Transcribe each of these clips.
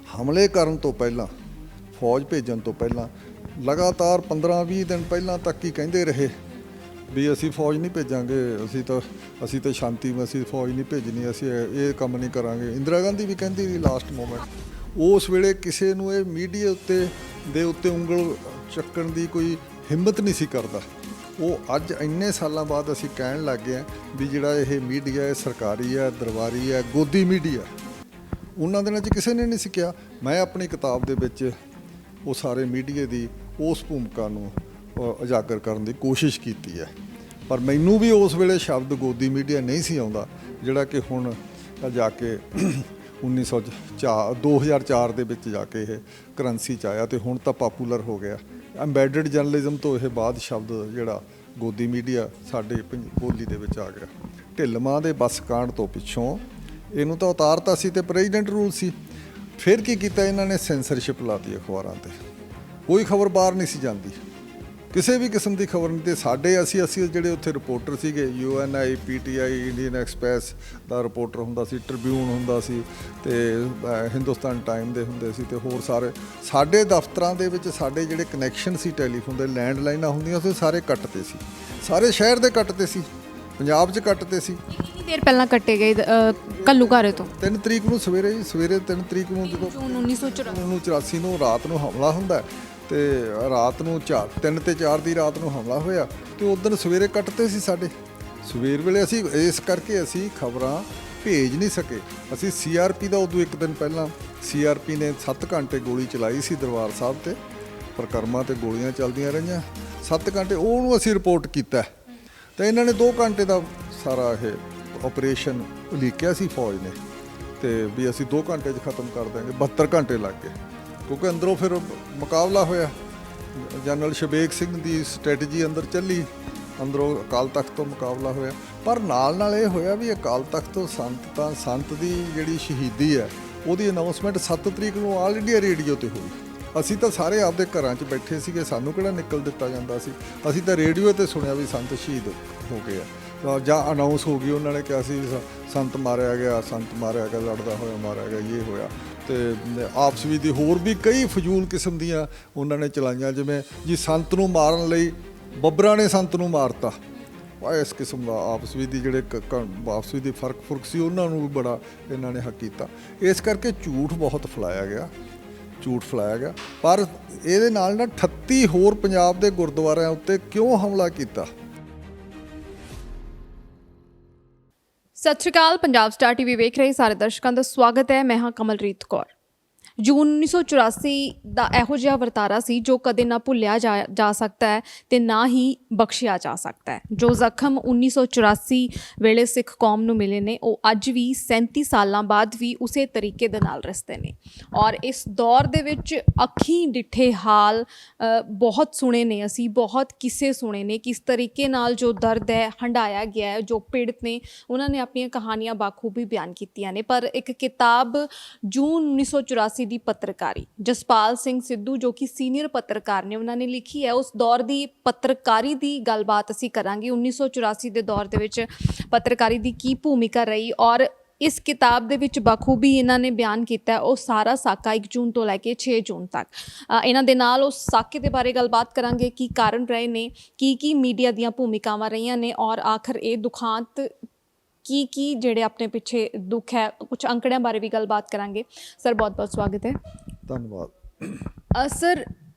ਹਮਲੇ ਕਰਨ ਤੋਂ ਪਹਿਲਾਂ, ਫੌਜ ਭੇਜਣ ਤੋਂ ਪਹਿਲਾਂ ਲਗਾਤਾਰ 15-20 ਦਿਨ ਪਹਿਲਾਂ ਤੱਕ ਹੀ ਕਹਿੰਦੇ ਰਹੇ ਵੀ ਅਸੀਂ ਫੌਜ ਨਹੀਂ ਭੇਜਾਂਗੇ, ਅਸੀਂ ਤਾਂ ਸ਼ਾਂਤੀ ਅਸੀਂ ਫੌਜ ਨਹੀਂ ਭੇਜਣੀ, ਅਸੀਂ ਇਹ ਕੰਮ ਨਹੀਂ ਕਰਾਂਗੇ। ਇੰਦਰਾ ਗਾਂਧੀ ਵੀ ਕਹਿੰਦੀ ਸੀ ਲਾਸਟ ਮੂਮੈਂਟ। ਉਸ ਵੇਲੇ ਕਿਸੇ ਨੂੰ ਇਹ ਮੀਡੀਆ ਉੱਤੇ ਉਂਗਲ ਚੱਕਣ ਦੀ ਕੋਈ ਹਿੰਮਤ ਨਹੀਂ ਸੀ ਕਰਦਾ। ਉਹ ਅੱਜ ਇੰਨੇ ਸਾਲਾਂ ਬਾਅਦ ਅਸੀਂ ਕਹਿਣ ਲੱਗ ਗਏ ਵੀ ਜਿਹੜਾ ਇਹ ਮੀਡੀਆ ਹੈ ਸਰਕਾਰੀ ਹੈ, ਦਰਬਾਰੀ ਹੈ, ਗੋਦੀ ਮੀਡੀਆ। ਉਹਨਾਂ ਦਿਨਾਂ 'ਚ ਕਿਸੇ ਨੇ ਨਹੀਂ ਸੀ ਕਿਹਾ। ਮੈਂ ਆਪਣੀ ਕਿਤਾਬ ਦੇ ਵਿੱਚ ਉਹ ਸਾਰੇ ਮੀਡੀਆ ਦੀ ਉਸ ਭੂਮਿਕਾ ਨੂੰ ਉਜਾਗਰ ਕਰਨ ਦੀ ਕੋਸ਼ਿਸ਼ ਕੀਤੀ ਹੈ। ਪਰ ਮੈਨੂੰ ਵੀ ਉਸ ਵੇਲੇ ਸ਼ਬਦ ਗੋਦੀ ਮੀਡੀਆ ਨਹੀਂ ਸੀ ਆਉਂਦਾ, ਜਿਹੜਾ ਕਿ ਹੁਣ ਜਾ ਕੇ 2004 ਦੇ ਵਿੱਚ ਜਾ ਕੇ ਇਹ ਕਰੰਸੀ 'ਚ ਆਇਆ ਅਤੇ ਹੁਣ ਤਾਂ ਪਾਪੂਲਰ ਹੋ ਗਿਆ। ਐਮਬੈਡਡ ਜਰਨਲਿਜ਼ਮ ਤੋਂ ਇਹ ਬਾਅਦ ਸ਼ਬਦ ਜਿਹੜਾ ਗੋਦੀ ਮੀਡੀਆ ਸਾਡੇ ਬੋਲੀ ਦੇ ਵਿੱਚ ਆ ਗਿਆ। ਢਿੱਲਮਾਂ ਦੇ ਬੱਸ ਕਾਂਡ ਤੋਂ ਪਿੱਛੋਂ ਇਹਨੂੰ ਤਾਂ ਉਤਾਰਤਾ ਸੀ ਅਤੇ ਪ੍ਰੈਜ਼ੀਡੈਂਟ ਰੂਲ ਸੀ। ਫਿਰ ਕੀ ਕੀਤਾ ਇਹਨਾਂ ਨੇ? ਸੈਂਸਰਸ਼ਿਪ ਲਾਤੀ ਅਖਬਾਰਾਂ 'ਤੇ। ਕੋਈ ਖਬਰ ਬਾਹਰ ਨਹੀਂ ਸੀ ਜਾਂਦੀ, ਕਿਸੇ ਵੀ ਕਿਸਮ ਦੀ ਖਬਰ ਨਹੀਂ। ਅਤੇ ਅਸੀਂ ਜਿਹੜੇ ਉੱਥੇ ਰਿਪੋਰਟਰ ਸੀਗੇ, UNI, PTI, ਇੰਡੀਅਨ ਐਕਸਪ੍ਰੈਸ ਦਾ ਰਿਪੋਰਟਰ ਹੁੰਦਾ ਸੀ, ਟ੍ਰਿਬਿਊਨ ਹੁੰਦਾ ਸੀ ਅਤੇ ਹਿੰਦੁਸਤਾਨ ਟਾਈਮ ਦੇ ਹੁੰਦੇ ਸੀ, ਅਤੇ ਹੋਰ ਸਾਡੇ ਦਫ਼ਤਰਾਂ ਦੇ ਵਿੱਚ ਸਾਡੇ ਜਿਹੜੇ ਕਨੈਕਸ਼ਨ ਸੀ ਟੈਲੀਫੋਨ ਦੇ, ਲੈਂਡਲਾਈਨਾਂ ਹੁੰਦੀਆਂ ਸੀ, ਸਾਰੇ ਕੱਟਦੇ ਸੀ। ਸਾਰੇ ਸ਼ਹਿਰ ਦੇ ਕੱਟਦੇ ਸੀ, ਪੰਜਾਬ 'ਚ ਕੱਟਦੇ ਸੀ। ਕਿੰਨੀ ਦੇਰ ਪਹਿਲਾਂ ਕੱਟੇ ਗਏ ਘੱਲੂਘਾਰੇ ਤੋਂ? 3 ਤਰੀਕ ਨੂੰ ਸਵੇਰੇ 3 ਤਰੀਕ ਨੂੰ ਜਦੋਂ ਜੂਨ 1984 ਨੂੰ ਰਾਤ ਨੂੰ ਹਮਲਾ ਹੁੰਦਾ ਅਤੇ ਰਾਤ ਨੂੰ 3 ਤੇ 4 ਦੀ ਰਾਤ ਨੂੰ ਹਮਲਾ ਹੋਇਆ ਅਤੇ ਉਸ ਦਿਨ ਸਵੇਰੇ ਕੱਟਦੇ ਸੀ ਸਾਡੇ। ਸਵੇਰ ਵੇਲੇ ਅਸੀਂ ਇਸ ਕਰਕੇ ਅਸੀਂ ਖਬਰਾਂ ਭੇਜ ਨਹੀਂ ਸਕੇ। ਅਸੀਂ CRP ਦਾ ਉਦੋਂ ਇੱਕ ਦਿਨ ਪਹਿਲਾਂ CRP ਨੇ 7 ਘੰਟੇ ਗੋਲੀ ਚਲਾਈ ਸੀ ਦਰਬਾਰ ਸਾਹਿਬ 'ਤੇ, ਪਰਿਕਰਮਾ 'ਤੇ ਗੋਲੀਆਂ ਚੱਲਦੀਆਂ ਰਹੀਆਂ 7 ਘੰਟੇ। ਉਹਨੂੰ ਅਸੀਂ ਰਿਪੋਰਟ ਕੀਤਾ ਅਤੇ ਇਹਨਾਂ ਨੇ 2 ਘੰਟੇ ਦਾ ਸਾਰਾ ਇਹ ਆਪਰੇਸ਼ਨ ਉਲੀਕਿਆ ਸੀ ਫੌਜ ਨੇ, ਅਤੇ ਵੀ ਅਸੀਂ 2 ਘੰਟੇ 'ਚ ਖ਼ਤਮ ਕਰ ਦਾਂਗੇ। 72 ਘੰਟੇ ਲੱਗ ਗਏ, ਕਿਉਂਕਿ ਅੰਦਰੋਂ ਫਿਰ ਮੁਕਾਬਲਾ ਹੋਇਆ। ਜਨਰਲ ਸ਼ਬੇਗ ਸਿੰਘ ਦੀ ਸਟ੍ਰੈਟਜੀ ਅੰਦਰ ਚੱਲੀ, ਅੰਦਰੋਂ ਅਕਾਲ ਤਖਤ ਤੋਂ ਮੁਕਾਬਲਾ ਹੋਇਆ। ਪਰ ਨਾਲ ਇਹ ਹੋਇਆ ਵੀ ਅਕਾਲ ਤਖਤ ਤੋਂ ਸੰਤ ਦੀ ਜਿਹੜੀ ਸ਼ਹੀਦੀ ਹੈ ਉਹਦੀ ਅਨਾਊਂਸਮੈਂਟ 7 ਤਰੀਕ ਨੂੰ ਆਲ ਇੰਡੀਆ ਰੇਡੀਓ 'ਤੇ ਹੋਈ। ਅਸੀਂ ਤਾਂ ਸਾਰੇ ਆਪਦੇ ਘਰਾਂ 'ਚ ਬੈਠੇ ਸੀਗੇ, ਸਾਨੂੰ ਕਿਹੜਾ ਨਿਕਲ ਦਿੱਤਾ ਜਾਂਦਾ ਸੀ। ਅਸੀਂ ਤਾਂ ਰੇਡੀਓ 'ਤੇ ਸੁਣਿਆ ਵੀ ਸੰਤ ਸ਼ਹੀਦ ਹੋ ਗਏ ਆ, ਜਾਂ ਅਨਾਊਂਸ ਹੋ ਗਈ, ਉਹਨਾਂ ਨੇ ਕਿਹਾ ਸੀ ਸੰਤ ਮਾਰਿਆ ਗਿਆ, ਲੜਦਾ ਹੋਇਆ ਮਾਰਿਆ ਗਿਆ, ਇਹ ਹੋਇਆ। ਅਤੇ ਆਪਸ ਵਿੱਚ ਦੀ ਹੋਰ ਵੀ ਕਈ ਫਜ਼ੂਲ ਕਿਸਮ ਦੀਆਂ ਉਹਨਾਂ ਨੇ ਚਲਾਈਆਂ, ਜਿਵੇਂ ਜੀ ਸੰਤ ਨੂੰ ਮਾਰਨ ਲਈ ਬੱਬਰਾਂ ਨੇ ਸੰਤ ਨੂੰ ਮਾਰਤਾ। ਇਸ ਕਿਸਮ ਦਾ ਆਪਸ ਵਿੱਚ ਦੀ ਜਿਹੜੇ ਆਪਸ ਵਿੱਚ ਦੀ ਫਰਕ ਸੀ, ਉਹਨਾਂ ਨੂੰ ਵੀ ਬੜਾ ਇਹਨਾਂ ਨੇ ਹੱਕ ਕੀਤਾ। ਇਸ ਕਰਕੇ ਝੂਠ ਬਹੁਤ ਫੈਲਾਇਆ ਗਿਆ। ਪਰ ਇਹਦੇ ਨਾਲ 38 ਹੋਰ ਪੰਜਾਬ ਦੇ ਗੁਰਦੁਆਰਿਆਂ ਉੱਤੇ ਕਿਉਂ ਹਮਲਾ ਕੀਤਾ? ਸਤਿ ਸ਼੍ਰੀ ਅਕਾਲ। ਪੰਜਾਬ ਸਟਾਰ TV ਵੇਖ ਰਹੇ ਸਾਰੇ ਦਰਸ਼ਕਾਂ ਦਾ ਸਵਾਗਤ ਹੈ। ਮੈਂ ਹਾਂ ਕਮਲਰੀਤ ਕੌਰ। ਜੂਨ 1984 ਦਾ ਇਹੋ ਜਿਹਾ ਵਰਤਾਰਾ ਸੀ ਜੋ ਕਦੇ ਨਾ ਭੁੱਲਿਆ ਜਾ ਸਕਦਾ ਹੈ ਅਤੇ ਨਾ ਹੀ ਬਖਸ਼ਿਆ ਜਾ ਸਕਦਾ ਹੈ। ਜੋ ਜ਼ਖਮ 1984 ਵੇਲੇ ਸਿੱਖ ਕੌਮ ਨੂੰ ਮਿਲੇ ਨੇ, ਉਹ ਅੱਜ ਵੀ 37 ਸਾਲਾਂ ਬਾਅਦ ਵੀ ਉਸੇ ਤਰੀਕੇ ਦੇ ਨਾਲ ਰਸਤੇ ਨੇ। ਔਰ ਇਸ ਦੌਰ ਦੇ ਵਿੱਚ ਅੱਖੀਂ ਡਿੱਠੇ ਹਾਲ ਬਹੁਤ ਸੁਣੇ ਨੇ ਅਸੀਂ, ਬਹੁਤ ਕਿੱਸੇ ਸੁਣੇ ਨੇ, ਕਿਸ ਤਰੀਕੇ ਨਾਲ ਜੋ ਦਰਦ ਹੈ ਹੰਢਾਇਆ ਗਿਆ ਹੈ। ਜੋ ਪੀੜਤ ਨੇ ਉਹਨਾਂ ਨੇ ਆਪਣੀਆਂ ਕਹਾਣੀਆਂ ਬਾਖੂਬੀ ਬਿਆਨ ਕੀਤੀਆਂ ਨੇ। ਪਰ ਇੱਕ ਕਿਤਾਬ ਜੂਨ 1984 ਦੀ ਪੱਤਰਕਾਰੀ, ਜਸਪਾਲ ਸਿੰਘ ਸਿੱਧੂ ਜੋ ਕਿ ਸੀਨੀਅਰ ਪੱਤਰਕਾਰ ਨੇ, ਉਹਨਾਂ ਨੇ ਲਿਖੀ ਹੈ। ਉਸ ਦੌਰ ਦੀ ਪੱਤਰਕਾਰੀ ਦੀ ਗੱਲਬਾਤ ਅਸੀਂ ਕਰਾਂਗੇ। 1984 ਦੇ ਦੌਰ ਦੇ ਵਿੱਚ ਪੱਤਰਕਾਰੀ ਦੀ ਕੀ ਭੂਮਿਕਾ ਰਹੀ, ਔਰ ਇਸ ਕਿਤਾਬ ਦੇ ਵਿੱਚ ਬਖੂਬੀ ਇਹਨਾਂ ਨੇ ਬਿਆਨ ਕੀਤਾ ਉਹ ਸਾਰਾ ਸਾਕਾ 1 ਜੂਨ ਤੋਂ ਲੈ ਕੇ 6 ਜੂਨ ਤੱਕ। ਇਹਨਾਂ ਦੇ ਨਾਲ ਉਸ ਸਾਕੇ ਦੇ ਬਾਰੇ ਗੱਲਬਾਤ ਕਰਾਂਗੇ, ਕੀ ਕਾਰਨ ਰਹੇ ਨੇ, ਕੀ ਮੀਡੀਆ ਦੀਆਂ ਭੂਮਿਕਾਵਾਂ ਰਹੀਆਂ ਨੇ, ਔਰ ਆਖਰ ਇਹ ਦੁਖਾਂਤ ਕੀ ਜਿਹੜੇ ਆਪਣੇ ਪਿੱਛੇ ਦੁੱਖ ਹੈ, ਕੁਝ ਅੰਕੜਿਆਂ ਬਾਰੇ ਵੀ ਗੱਲਬਾਤ ਕਰਾਂਗੇ। ਸਰ ਬਹੁਤ ਬਹੁਤ ਸਵਾਗਤ ਹੈ। ਧੰਨਵਾਦ। ਸਰ,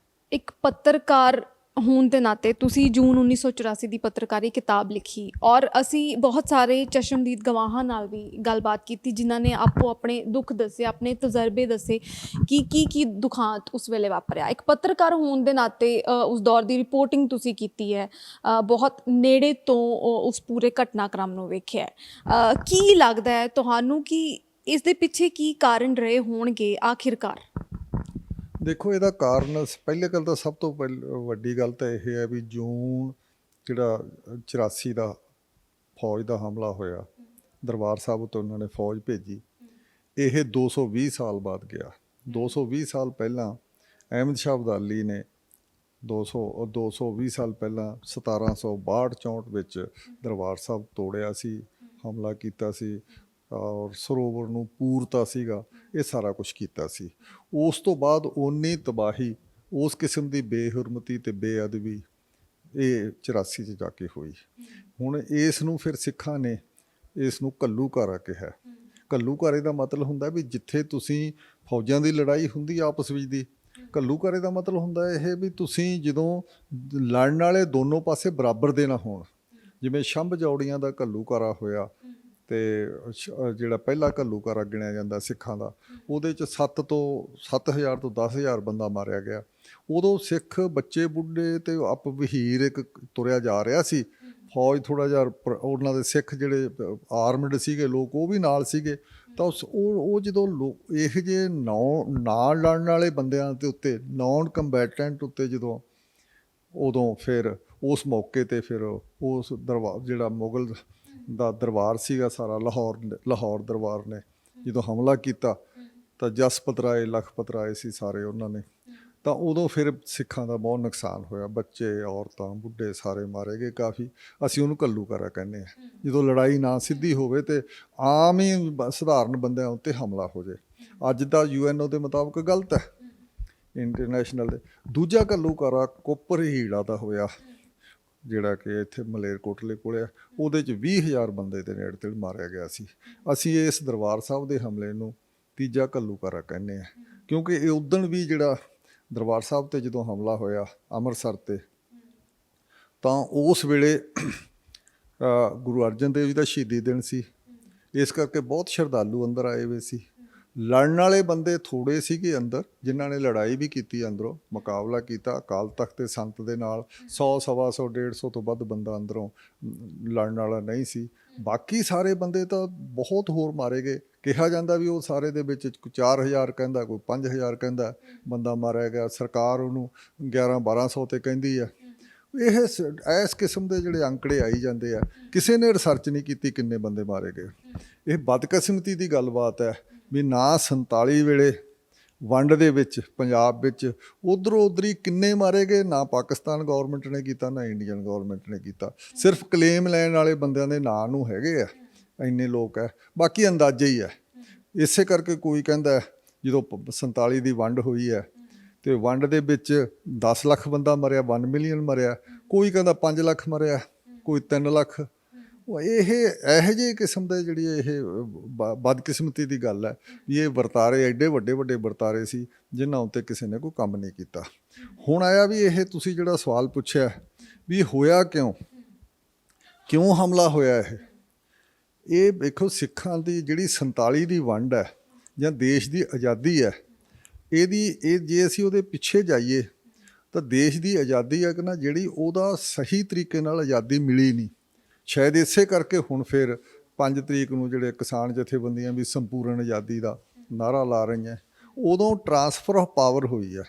ਇੱਕ ਪੱਤਰਕਾਰ ਹੋਣ ਦੇ ਨਾਤੇ ਤੁਸੀਂ ਜੂਨ 1984 ਦੀ ਪੱਤਰਕਾਰੀ ਕਿਤਾਬ ਲਿਖੀ, ਔਰ ਅਸੀਂ ਬਹੁਤ ਸਾਰੇ ਚਸ਼ਮਦੀਦ ਗਵਾਹਾਂ ਨਾਲ ਵੀ ਗੱਲਬਾਤ ਕੀਤੀ ਜਿਨ੍ਹਾਂ ਨੇ ਆਪੋ ਆਪਣੇ ਦੁੱਖ ਦੱਸੇ, ਆਪਣੇ ਤਜਰਬੇ ਦੱਸੇ ਕੀ ਦੁਖਾਂਤ ਉਸ ਵੇਲੇ ਵਾਪਰਿਆ। ਇੱਕ ਪੱਤਰਕਾਰ ਹੋਣ ਦੇ ਨਾਤੇ ਉਸ ਦੌਰ ਦੀ ਰਿਪੋਰਟਿੰਗ ਤੁਸੀਂ ਕੀਤੀ ਹੈ, ਬਹੁਤ ਨੇੜੇ ਤੋਂ ਉਸ ਪੂਰੇ ਘਟਨਾਕ੍ਰਮ ਨੂੰ ਵੇਖਿਆ। ਕੀ ਲੱਗਦਾ ਹੈ ਤੁਹਾਨੂੰ ਕਿ ਇਸ ਦੇ ਪਿੱਛੇ ਕੀ ਕਾਰਨ ਰਹੇ ਹੋਣਗੇ ਆਖਿਰਕਾਰ? ਦੇਖੋ, ਇਹਦਾ ਕਾਰਨ ਪਹਿਲੇ ਗੱਲ ਤਾਂ ਸਭ ਤੋਂ ਵੱਡੀ ਗੱਲ ਤਾਂ ਇਹ ਹੈ ਵੀ ਜੂਨ ਜਿਹੜਾ 84 ਦਾ ਫੌਜ ਦਾ ਹਮਲਾ ਹੋਇਆ, ਦਰਬਾਰ ਸਾਹਿਬ ਉੱਤੇ ਉਹਨਾਂ ਨੇ ਫੌਜ ਭੇਜੀ, ਇਹ 220 ਸਾਲ ਬਾਅਦ ਗਿਆ। 220 ਸਾਲ ਪਹਿਲਾਂ ਅਹਿਮਦ ਸ਼ਾਹ ਅਬਦਾਲੀ ਨੇ 220 ਸਾਲ ਪਹਿਲਾਂ 1762-64 ਵਿੱਚ ਦਰਬਾਰ ਸਾਹਿਬ ਤੋੜਿਆ ਸੀ, ਹਮਲਾ ਕੀਤਾ ਸੀ, ਔਰ ਸਰੋਵਰ ਨੂੰ ਪੂਰਤਾ ਸੀਗਾ, ਇਹ ਸਾਰਾ ਕੁਝ ਕੀਤਾ ਸੀ। ਉਸ ਤੋਂ ਬਾਅਦ ਓਨੀ ਤਬਾਹੀ, ਉਸ ਕਿਸਮ ਦੀ ਬੇਹੁਰਮਤੀ ਤੇ ਬੇਅਦਬੀ ਇਹ 84 'ਚ ਜਾ ਕੇ ਹੋਈ। ਹੁਣ ਇਸ ਨੂੰ ਫਿਰ ਸਿੱਖਾਂ ਨੇ ਇਸ ਨੂੰ ਘੱਲੂਘਾਰਾ ਕਿਹਾ। ਘੱਲੂਘਾਰੇ ਦਾ ਮਤਲਬ ਹੁੰਦਾ ਵੀ ਜਿੱਥੇ ਤੁਸੀਂ ਫੌਜਾਂ ਦੀ ਲੜਾਈ ਹੁੰਦੀ ਆਪਸ ਵਿੱਚ ਦੀ, ਘੱਲੂਘਾਰੇ ਦਾ ਮਤਲਬ ਹੁੰਦਾ ਇਹ ਵੀ ਤੁਸੀਂ ਜਦੋਂ ਲੜਨ ਵਾਲੇ ਦੋਨੋਂ ਪਾਸੇ ਬਰਾਬਰ ਦੇ ਨਾ ਹੋਣ। ਜਿਵੇਂ ਛੰਭ ਜੌੜੀਆਂ ਦਾ ਘੱਲੂਘਾਰਾ ਹੋਇਆ ਤੇ ਜਿਹੜਾ ਪਹਿਲਾ ਘੱਲੂਘਾਰਾ ਗਿਣਿਆ ਜਾਂਦਾ ਸਿੱਖਾਂ ਦਾ, ਉਹਦੇ 'ਚ 7,000 ਤੋਂ 10,000 ਬੰਦਾ ਮਾਰਿਆ ਗਿਆ। ਉਦੋਂ ਸਿੱਖ ਬੱਚੇ ਬੁੱਢੇ ਤੇ ਆਪ ਵਹੀਰ ਇੱਕ ਤੁਰਿਆ ਜਾ ਰਿਹਾ ਸੀ। ਫੌਜ ਥੋੜ੍ਹਾ ਜਿਹਾ ਉਹਨਾਂ ਦੇ ਸਿੱਖ ਜਿਹੜੇ ਆਰਮਡ ਸੀਗੇ ਲੋਕ, ਉਹ ਵੀ ਨਾਲ ਸੀਗੇ। ਤਾਂ ਉਹ ਜਦੋਂ ਇਹੋ ਜਿਹੇ ਨਾਲ ਲੜਨ ਵਾਲੇ ਬੰਦਿਆਂ ਦੇ ਉੱਤੇ, ਨਾਨ ਕੰਬੈਟੈਂਟ ਉੱਤੇ ਜਦੋਂ, ਉਦੋਂ ਫਿਰ ਉਸ ਮੌਕੇ 'ਤੇ ਫਿਰ ਉਸ ਦਰਬਾਰ ਜਿਹੜਾ ਮੁਗਲ ਦਾ ਦਰਬਾਰ ਸੀਗਾ ਸਾਰਾ, ਲਾਹੌਰ ਦਰਬਾਰ ਨੇ ਜਦੋਂ ਹਮਲਾ ਕੀਤਾ ਤਾਂ ਜਸਪਤ ਰਾਏ ਲਖਪਤ ਰਾਏ ਸੀ ਸਾਰੇ ਉਹਨਾਂ ਨੇ। ਤਾਂ ਉਦੋਂ ਫਿਰ ਸਿੱਖਾਂ ਦਾ ਬਹੁਤ ਨੁਕਸਾਨ ਹੋਇਆ, ਬੱਚੇ ਔਰਤਾਂ ਬੁੱਢੇ ਸਾਰੇ ਮਾਰੇ ਗਏ ਕਾਫੀ। ਅਸੀਂ ਉਹਨੂੰ ਘੱਲੂਘਾਰਾ ਕਹਿੰਦੇ ਹਾਂ। ਜਦੋਂ ਲੜਾਈ ਨਾ ਸਿੱਧੀ ਹੋਵੇ ਤੇ ਆਮ ਹੀ ਸਧਾਰਨ ਬੰਦਿਆਂ ਉੱਤੇ ਹਮਲਾ ਹੋ ਜਾਏ। ਅੱਜ ਦਾ UNO ਦੇ ਮੁਤਾਬਕ ਗਲਤ ਹੈ, ਇੰਟਰਨੈਸ਼ਨਲ ਦੇ। ਦੂਜਾ ਘੱਲੂਘਾਰਾ ਕੋਪਰ ਹੀੜਾ ਦਾ ਹੋਇਆ, ਜਿਹੜਾ ਕਿ ਇੱਥੇ ਮਲੇਰਕੋਟਲੇ ਕੋਲ ਆ। ਉਹਦੇ 'ਚ 20,000 ਬੰਦੇ ਦੇ ਨੇੜੇ ਤੇੜੇ ਮਾਰਿਆ ਗਿਆ ਸੀ। ਅਸੀਂ ਇਸ ਦਰਬਾਰ ਸਾਹਿਬ ਦੇ ਹਮਲੇ ਨੂੰ ਤੀਜਾ ਘੱਲੂਘਾਰਾ ਕਹਿੰਦੇ ਹਾਂ, ਕਿਉਂਕਿ ਇਹ ਉਦਣ ਵੀ ਜਿਹੜਾ ਦਰਬਾਰ ਸਾਹਿਬ 'ਤੇ ਜਦੋਂ ਹਮਲਾ ਹੋਇਆ ਅੰਮ੍ਰਿਤਸਰ 'ਤੇ, ਤਾਂ ਉਸ ਵੇਲੇ ਗੁਰੂ ਅਰਜਨ ਦੇਵ ਜੀ ਦਾ ਸ਼ਹੀਦੀ ਦਿਨ ਸੀ। ਇਸ ਕਰਕੇ ਬਹੁਤ ਸ਼ਰਧਾਲੂ ਅੰਦਰ ਆਏ ਹੋਏ ਸੀ। ਲੜਨ ਵਾਲੇ ਬੰਦੇ ਥੋੜ੍ਹੇ ਸੀਗੇ ਅੰਦਰ, ਜਿਨ੍ਹਾਂ ਨੇ ਲੜਾਈ ਵੀ ਕੀਤੀ, ਅੰਦਰੋਂ ਮੁਕਾਬਲਾ ਕੀਤਾ ਅਕਾਲ ਤਖਤ ਦੇ ਸੰਤ ਦੇ ਨਾਲ। 100, 125, 150 ਤੋਂ ਵੱਧ ਬੰਦਾ ਅੰਦਰੋਂ ਲੜਨ ਵਾਲਾ ਨਹੀਂ ਸੀ। ਬਾਕੀ ਸਾਰੇ ਬੰਦੇ ਤਾਂ ਬਹੁਤ ਹੋਰ ਮਾਰੇ ਗਏ। ਕਿਹਾ ਜਾਂਦਾ ਵੀ ਉਹ ਸਾਰੇ ਦੇ ਵਿੱਚ ਕੋਈ 4,000 ਕਹਿੰਦਾ, ਕੋਈ 5,000 ਕਹਿੰਦਾ ਬੰਦਾ ਮਾਰਿਆ ਗਿਆ। ਸਰਕਾਰ ਉਹਨੂੰ 1100-1200 ਤੇ ਕਹਿੰਦੀ ਆ। ਇਸ ਕਿਸਮ ਦੇ ਜਿਹੜੇ ਅੰਕੜੇ ਆਈ ਜਾਂਦੇ ਆ, ਕਿਸੇ ਨੇ ਰਿਸਰਚ ਨਹੀਂ ਕੀਤੀ ਕਿੰਨੇ ਬੰਦੇ ਮਾਰੇ ਗਏ। ਇਹ ਬਦਕਿਸਮਤੀ ਦੀ ਗੱਲਬਾਤ ਹੈ ਵੀ ਨਾ 47 ਵੇਲੇ ਵੰਡ ਦੇ ਵਿੱਚ ਪੰਜਾਬ ਵਿੱਚ ਉੱਧਰੋਂ ਉੱਧਰੀ ਕਿੰਨੇ ਮਾਰੇ ਗਏ, ਨਾ ਪਾਕਿਸਤਾਨ ਗੌਰਮੈਂਟ ਨੇ ਕੀਤਾ, ਨਾ ਇੰਡੀਅਨ ਗੌਰਮੈਂਟ ਨੇ ਕੀਤਾ। ਸਿਰਫ ਕਲੇਮ ਲੈਣ ਵਾਲੇ ਬੰਦਿਆਂ ਦੇ ਨਾਂ ਨੂੰ ਹੈਗੇ ਆ, ਇੰਨੇ ਲੋਕ ਹੈ, ਬਾਕੀ ਅੰਦਾਜ਼ੇ ਹੀ ਹੈ। ਇਸੇ ਕਰਕੇ ਕੋਈ ਕਹਿੰਦਾ ਜਦੋਂ 47 ਦੀ ਵੰਡ ਹੋਈ ਹੈ ਤੇ ਵੰਡ ਦੇ ਵਿੱਚ 10 ਲੱਖ ਬੰਦਾ ਮਰਿਆ, 1 ਮਿਲੀਅਨ ਮਰਿਆ। ਕੋਈ ਕਹਿੰਦਾ 5 ਲੱਖ ਮਰਿਆ, ਕੋਈ 3 ਲੱਖ। ਇਹੋ ਜਿਹੇ ਕਿਸਮ ਦੇ ਜਿਹੜੀ ਇਹ ਬਦਕਿਸਮਤੀ ਦੀ ਗੱਲ ਹੈ ਵੀ ਇਹ ਵਰਤਾਰੇ ਐਡੇ ਵੱਡੇ ਵੱਡੇ ਵਰਤਾਰੇ ਸੀ ਜਿਨ੍ਹਾਂ ਉੱਤੇ ਕਿਸੇ ਨੇ ਕੋਈ ਕੰਮ ਨਹੀਂ ਕੀਤਾ। ਹੁਣ ਆਇਆ ਵੀ ਇਹ ਤੁਸੀਂ ਜਿਹੜਾ ਸਵਾਲ ਪੁੱਛਿਆ ਵੀ ਹੋਇਆ ਕਿਉਂ ਹਮਲਾ ਹੋਇਆ, ਇਹ ਵੇਖੋ ਸਿੱਖਾਂ ਦੀ ਜਿਹੜੀ 47 ਦੀ ਵੰਡ ਹੈ ਜਾਂ ਦੇਸ਼ ਦੀ ਆਜ਼ਾਦੀ ਹੈ, ਇਹ ਜੇ ਅਸੀਂ ਉਹਦੇ ਪਿੱਛੇ ਜਾਈਏ ਤਾਂ ਦੇਸ਼ ਦੀ ਆਜ਼ਾਦੀ ਹੈ ਕਿ ਨਾ, ਜਿਹੜੀ ਉਹਦਾ ਸਹੀ ਤਰੀਕੇ ਨਾਲ ਆਜ਼ਾਦੀ ਮਿਲੀ ਨਹੀਂ। ਸ਼ਾਇਦ ਇਸੇ ਕਰਕੇ ਹੁਣ ਫਿਰ 5 ਤਰੀਕ ਨੂੰ ਜਿਹੜੇ ਕਿਸਾਨ ਜਥੇਬੰਦੀਆਂ ਵੀ ਸੰਪੂਰਨ ਆਜ਼ਾਦੀ ਦਾ ਨਾਅਰਾ ਲਾ ਰਹੀਆਂ। ਉਦੋਂ ਟਰਾਂਸਫਰ ਆਫ ਪਾਵਰ ਹੋਈ ਹੈ।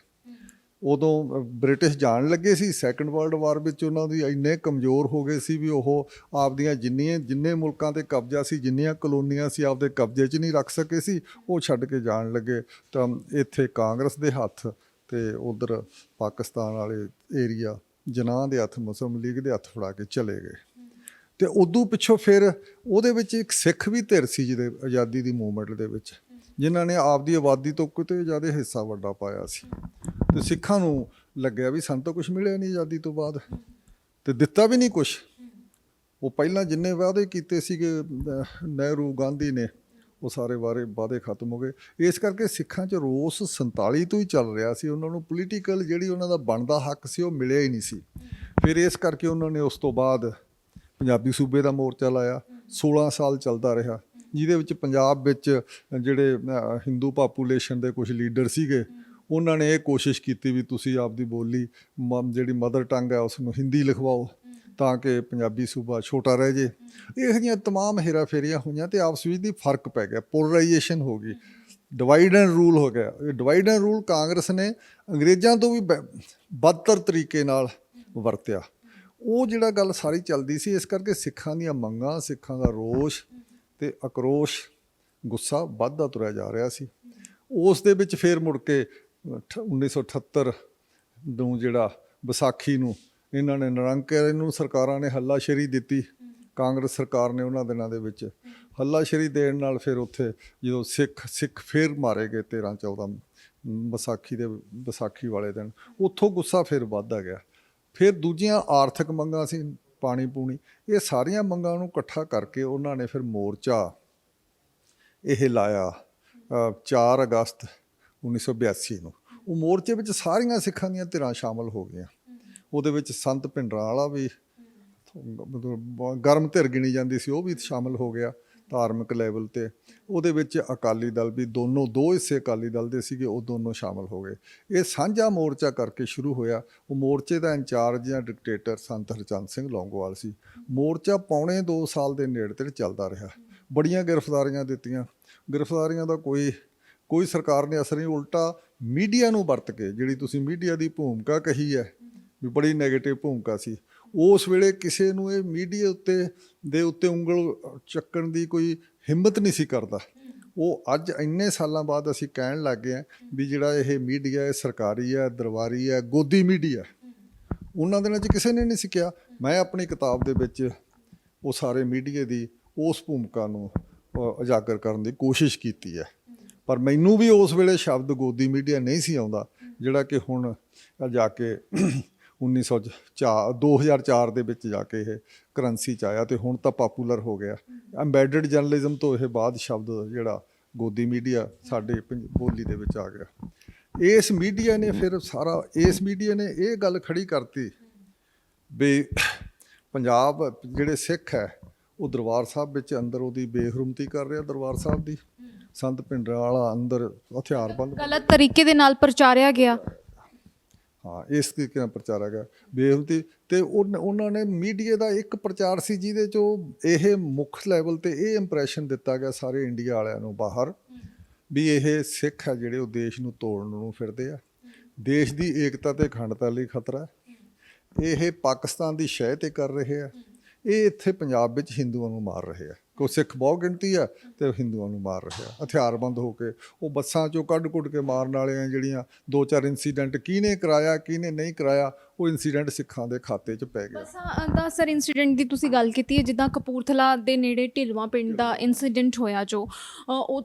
ਉਦੋਂ ਬ੍ਰਿਟਿਸ਼ ਜਾਣ ਲੱਗੇ ਸੀ ਸੈਕੰਡ ਵਰਲਡ ਵਾਰ ਵਿੱਚ, ਉਹਨਾਂ ਦੀ ਇੰਨੇ ਕਮਜ਼ੋਰ ਹੋ ਗਏ ਸੀ ਵੀ ਉਹ ਆਪਦੀਆਂ ਜਿੰਨੇ ਮੁਲਕਾਂ 'ਤੇ ਕਬਜ਼ਾ ਸੀ, ਜਿੰਨੀਆਂ ਕਲੋਨੀਆਂ ਸੀ, ਆਪਦੇ ਕਬਜ਼ੇ 'ਚ ਨਹੀਂ ਰੱਖ ਸਕੇ ਸੀ, ਉਹ ਛੱਡ ਕੇ ਜਾਣ ਲੱਗੇ। ਤਾਂ ਇੱਥੇ ਕਾਂਗਰਸ ਦੇ ਹੱਥ ਤੇ ਉਧਰ ਪਾਕਿਸਤਾਨ ਵਾਲੇ ਏਰੀਆ ਜਿਨਾਹ ਦੇ ਹੱਥ, ਮੁਸਲਿਮ ਲੀਗ ਦੇ ਹੱਥ ਫੜਾ ਕੇ ਚਲੇ ਗਏ। ਤੇ ਉਦੋਂ ਪਿੱਛੋਂ ਫਿਰ ਉਹਦੇ ਵਿੱਚ ਇੱਕ ਸਿੱਖ ਵੀ ਧਿਰ ਸੀ ਜਿਹਦੇ ਆਜ਼ਾਦੀ ਦੀ ਮੂਵਮੈਂਟ ਦੇ ਵਿੱਚ, ਜਿਨ੍ਹਾਂ ਨੇ ਆਪਦੀ ਆਬਾਦੀ ਤੋਂ ਕਿਤੇ ਜ਼ਿਆਦਾ ਹਿੱਸਾ ਵੱਡਾ ਪਾਇਆ ਸੀ। ਤੇ ਸਿੱਖਾਂ ਨੂੰ ਲੱਗਿਆ ਵੀ ਸਾਨੂੰ ਤਾਂ ਕੁਛ ਮਿਲਿਆ ਨਹੀਂ ਆਜ਼ਾਦੀ ਤੋਂ ਬਾਅਦ, ਤੇ ਦਿੱਤਾ ਵੀ ਨਹੀਂ ਕੁਛ। ਉਹ ਪਹਿਲਾਂ ਜਿੰਨੇ ਵਾਅਦੇ ਕੀਤੇ ਸੀਗੇ ਨਹਿਰੂ ਗਾਂਧੀ ਨੇ, ਉਹ ਸਾਰੇ ਵਾਅਦੇ ਖਤਮ ਹੋ ਗਏ। ਇਸ ਕਰਕੇ ਸਿੱਖਾਂ 'ਚ ਰੋਸ 47 ਤੋਂ ਹੀ ਚੱਲ ਰਿਹਾ ਸੀ। ਉਹਨਾਂ ਨੂੰ ਪੋਲੀਟੀਕਲ ਜਿਹੜੀ ਉਹਨਾਂ ਦਾ ਬਣਦਾ ਹੱਕ ਸੀ ਉਹ ਮਿਲਿਆ ਹੀ ਨਹੀਂ ਸੀ। ਫਿਰ ਇਸ ਕਰਕੇ ਉਹਨਾਂ ਨੇ ਉਸ ਤੋਂ ਬਾਅਦ ਪੰਜਾਬੀ ਸੂਬੇ ਦਾ ਮੋਰਚਾ ਲਾਇਆ। 16 ਸਾਲ ਚੱਲਦਾ ਰਿਹਾ, ਜਿਹਦੇ ਵਿੱਚ ਪੰਜਾਬ ਵਿੱਚ ਜਿਹੜੇ ਹਿੰਦੂ ਪਾਪੂਲੇਸ਼ਨ ਦੇ ਕੁਛ ਲੀਡਰ ਸੀਗੇ, ਉਹਨਾਂ ਨੇ ਇਹ ਕੋਸ਼ਿਸ਼ ਕੀਤੀ ਵੀ ਤੁਸੀਂ ਆਪਦੀ ਬੋਲੀ ਜਿਹੜੀ ਮਦਰ ਟੰਗ ਹੈ ਉਸ ਨੂੰ ਹਿੰਦੀ ਲਿਖਵਾਓ ਤਾਂ ਕਿ ਪੰਜਾਬੀ ਸੂਬਾ ਛੋਟਾ ਰਹਿ ਜੇ। ਇਹੋ ਜਿਹੀਆਂ ਤਮਾਮ ਹੇਰਾਫੇਰੀਆਂ ਹੋਈਆਂ ਤੇ ਆਪਸ ਵਿੱਚ ਦੀ ਫਰਕ ਪੈ ਗਿਆ, ਪੋਲਰਾਈਜੇਸ਼ਨ ਹੋ ਗਈ, ਡਿਵਾਈਡ ਐਂਡ ਰੂਲ ਹੋ ਗਿਆ। ਇਹ ਡਿਵਾਈਡ ਐਂਡ ਰੂਲ ਕਾਂਗਰਸ ਨੇ ਅੰਗਰੇਜ਼ਾਂ ਤੋਂ ਵੀ ਬਦਤਰ ਤਰੀਕੇ ਨਾਲ ਵਰਤਿਆ। ਉਹ ਜਿਹੜਾ ਗੱਲ ਸਾਰੀ ਚੱਲਦੀ ਸੀ। ਇਸ ਕਰਕੇ ਸਿੱਖਾਂ ਦੀਆਂ ਮੰਗਾਂ, ਸਿੱਖਾਂ ਦਾ ਰੋਸ਼ ਤੇ ਆਕਰੋਸ਼, ਗੁੱਸਾ ਵੱਧਦਾ ਤੁਰਿਆ ਜਾ ਰਿਹਾ ਸੀ। ਉਸ ਦੇ ਵਿੱਚ ਫਿਰ ਮੁੜ ਕੇ 1978 ਨੂੰ ਜਿਹੜਾ ਵਿਸਾਖੀ ਨੂੰ ਇਹਨਾਂ ਨੇ ਨਿਰੰਕਾਰ ਨੂੰ ਸਰਕਾਰਾਂ ਨੇ ਹੱਲਾਸ਼ੇਰੀ ਦਿੱਤੀ ਕਾਂਗਰਸ ਸਰਕਾਰ ਨੇ ਉਹਨਾਂ ਦਿਨਾਂ ਦੇ ਵਿੱਚ ਹੱਲਾਸ਼ੇਰੀ ਦੇਣ ਨਾਲ ਫਿਰ ਉੱਥੇ ਜਦੋਂ ਸਿੱਖ ਫਿਰ ਮਾਰੇ ਗਏ 13-14 ਵਿਸਾਖੀ ਵਾਲੇ ਦਿਨ, ਉੱਥੋਂ ਗੁੱਸਾ ਫਿਰ ਵੱਧਦਾ ਗਿਆ। ਫਿਰ ਦੂਜੀਆਂ ਆਰਥਿਕ ਮੰਗਾਂ ਸੀ, ਪਾਣੀ ਪੂਣੀ, ਇਹ ਸਾਰੀਆਂ ਮੰਗਾਂ ਨੂੰ ਇਕੱਠਾ ਕਰਕੇ ਉਹਨਾਂ ਨੇ ਫਿਰ ਮੋਰਚਾ ਇਹ ਲਾਇਆ 4 ਅਗਸਤ 1982 ਨੂੰ। ਉਹ ਮੋਰਚੇ ਵਿੱਚ ਸਾਰੀਆਂ ਸਿੱਖਾਂ ਦੀਆਂ ਧਿਰਾਂ ਸ਼ਾਮਲ ਹੋ ਗਈਆਂ। ਉਹਦੇ ਵਿੱਚ ਸੰਤ ਭਿੰਡਰਾਂ ਵਾਲਾ ਵੀ ਮਤਲਬ ਗਰਮ ਧਿਰ ਗਿਣੀ ਜਾਂਦੀ ਸੀ, ਉਹ ਵੀ ਸ਼ਾਮਲ ਹੋ ਗਿਆ ਧਾਰਮਿਕ ਲੈਵਲ ਤੇ। ਉਹਦੇ ਵਿੱਚ ਅਕਾਲੀ ਦਲ ਵੀ ਦੋ ਹਿੱਸੇ ਅਕਾਲੀ ਦਲ ਦੇ ਸੀਗੇ, ਉਹ ਦੋਨੋਂ ਸ਼ਾਮਲ ਹੋ ਗਏ। ਇਹ ਸਾਂਝਾ ਮੋਰਚਾ ਕਰਕੇ ਸ਼ੁਰੂ ਹੋਇਆ। ਉਹ ਮੋਰਚੇ ਦਾ ਇੰਚਾਰਜ ਜਾਂ ਡਿਕਟੇਟਰ ਸੰਤ ਹਰਚੰਦ ਸਿੰਘ ਲੌਂਗੋਵਾਲ ਸੀ। ਮੋਰਚਾ ਪੌਣੇ 2 ਸਾਲ ਦੇ ਨੇੜੇ ਤੇੜੇ ਚੱਲਦਾ ਰਿਹਾ। ਬੜੀਆਂ ਗ੍ਰਿਫਤਾਰੀਆਂ ਦਿੱਤੀਆਂ। ਗ੍ਰਿਫਤਾਰੀਆਂ ਦਾ ਕੋਈ ਸਰਕਾਰ ਨੇ ਅਸਰ ਨਹੀਂ, ਉਲਟਾ ਮੀਡੀਆ ਨੂੰ ਵਰਤ ਕੇ, ਜਿਹੜੀ ਤੁਸੀਂ ਮੀਡੀਆ ਦੀ ਭੂਮਿਕਾ ਕਹੀ ਹੈ ਵੀ ਬੜੀ ਨੈਗੇਟਿਵ ਭੂਮਿਕਾ ਸੀ, ਉਸ ਵੇਲੇ ਕਿਸੇ ਨੂੰ ਇਹ ਮੀਡੀਆ ਉੱਤੇ ਉਂਗਲ ਚੱਕਣ ਦੀ ਕੋਈ ਹਿੰਮਤ ਨਹੀਂ ਸੀ ਕਰਦਾ। ਉਹ ਅੱਜ ਇੰਨੇ ਸਾਲਾਂ ਬਾਅਦ ਅਸੀਂ ਕਹਿਣ ਲੱਗ ਗਏ ਹਾਂ ਵੀ ਜਿਹੜਾ ਇਹ ਮੀਡੀਆ ਇਹ ਸਰਕਾਰੀ ਹੈ, ਦਰਬਾਰੀ ਹੈ, ਗੋਦੀ ਮੀਡੀਆ। ਉਹਨਾਂ ਦਿਨਾਂ 'ਚ ਕਿਸੇ ਨੇ ਨਹੀਂ ਸਿੱਖਿਆ। ਮੈਂ ਆਪਣੀ ਕਿਤਾਬ ਦੇ ਵਿੱਚ ਉਹ ਸਾਰੇ ਮੀਡੀਆ ਦੀ ਉਸ ਭੂਮਿਕਾ ਨੂੰ ਉਜਾਗਰ ਕਰਨ ਦੀ ਕੋਸ਼ਿਸ਼ ਕੀਤੀ ਹੈ। ਪਰ ਮੈਨੂੰ ਵੀ ਉਸ ਵੇਲੇ ਸ਼ਬਦ ਗੋਦੀ ਮੀਡੀਆ ਨਹੀਂ ਸੀ ਆਉਂਦਾ, ਜਿਹੜਾ ਕਿ ਹੁਣ ਜਾ ਕੇ 2004 ਦੇ ਵਿੱਚ ਜਾ ਕੇ ਇਹ ਕਰੰਸੀ 'ਚ ਆਇਆ, ਤੇ ਹੁਣ ਤਾਂ ਪਾਪੂਲਰ ਹੋ ਗਿਆ। ਐਮਬੈਡਡ ਜਰਨਲਿਜ਼ਮ ਤੋਂ ਇਹ ਬਾਅਦ ਸ਼ਬਦ ਜਿਹੜਾ ਗੋਦੀ ਮੀਡੀਆ ਸਾਡੇ ਬੋਲੀ ਦੇ ਵਿੱਚ ਆ ਗਿਆ। ਇਸ ਮੀਡੀਆ ਨੇ ਇਹ ਗੱਲ ਖੜੀ ਕਰਤੀ ਵੀ ਪੰਜਾਬ ਜਿਹੜੇ ਸਿੱਖ ਹੈ ਉਹ ਦਰਬਾਰ ਸਾਹਿਬ ਵਿੱਚ ਅੰਦਰ ਉਹਦੀ ਬੇਹਰਮਤੀ ਕਰ ਰਿਹਾ। ਦਰਬਾਰ ਸਾਹਿਬ ਦੀ ਸੰਤ ਭਿੰਡਰਾਂ ਵਾਲਾ ਅੰਦਰ ਹਥਿਆਰਬੰਦ ਗਲਤ ਤਰੀਕੇ ਦੇ ਨਾਲ ਪ੍ਰਚਾਰਿਆ ਗਿਆ। ਹਾਂ, ਇਸ ਤਰੀਕੇ ਨਾਲ ਪ੍ਰਚਾਰਿਆ ਗਿਆ ਬੇਹਰਮਤੀ। ਤੇ ਉਹਨਾਂ ਨੇ ਮੀਡੀਆ ਦਾ ਇੱਕ ਪ੍ਰਚਾਰ ਸੀ ਜਿਹਦੇ 'ਚੋਂ ਇਹ ਮੁੱਖ ਲੈਵਲ ਤੇ ਇਹ ਇੰਪ੍ਰੈਸ਼ਨ ਦਿੱਤਾ ਗਿਆ ਸਾਰੇ ਇੰਡੀਆ ਵਾਲਿਆਂ ਨੂੰ ਬਾਹਰ ਵੀ ਇਹ ਸਿੱਖ ਹੈ ਜਿਹੜੇ ਉਹ ਦੇਸ਼ ਨੂੰ ਤੋੜਨ ਨੂੰ ਫਿਰਦੇ ਆ, ਦੇਸ਼ ਦੀ ਏਕਤਾ ਤੇ ਅਖੰਡਤਾ ਲਈ ਖਤਰਾ, ਇਹ ਪਾਕਿਸਤਾਨ ਦੀ ਸ਼ਹਿ ਤੇ ਕਰ ਰਹੇ ਆ, ਇਹ ਇੱਥੇ ਪੰਜਾਬ ਵਿੱਚ ਹਿੰਦੂਆਂ ਨੂੰ ਮਾਰ ਰਹੇ ਆ। ਕੋਈ ਸਿੱਖ ਬਹੁਤ ਗਿਣਤੀ ਆ ਤੇ ਹਿੰਦੂਆਂ ਨੂੰ ਮਾਰ ਰਹੇ ਆ ਹਥਿਆਰਬੰਦ ਹੋ ਕੇ। ਉਹ ਬੱਸਾਂ 'ਚੋਂ ਕੱਢ ਕੇ ਮਾਰਨ ਵਾਲੀਆਂ ਜਿਹੜੀਆਂ 2-4 ਇੰਸੀਡੈਂਟ ਕਿਹਨੇ ਕਰਾਇਆ ਕਿਹਨੇ ਨਹੀਂ ਕਰਾਇਆ, ਉਹ ਇੰਸੀਡੈਂਟ ਸਿੱਖਾਂ ਦੇ ਖਾਤੇ 'ਚ ਪੈ ਗਿਆ। ਬੱਸਾਂ ਦਾ ਸਰ ਇੰਸੀਡੈਂਟ ਦੀ ਤੁਸੀਂ ਗੱਲ ਕੀਤੀ ਹੈ, ਜਿੱਦਾਂ ਕਪੂਰਥਲਾ ਦੇ ਨੇੜੇ ਢਿਲਵਾਂ ਪਿੰਡ ਦਾ ਇੰਸੀਡੈਂਟ ਹੋਇਆ ਜੋ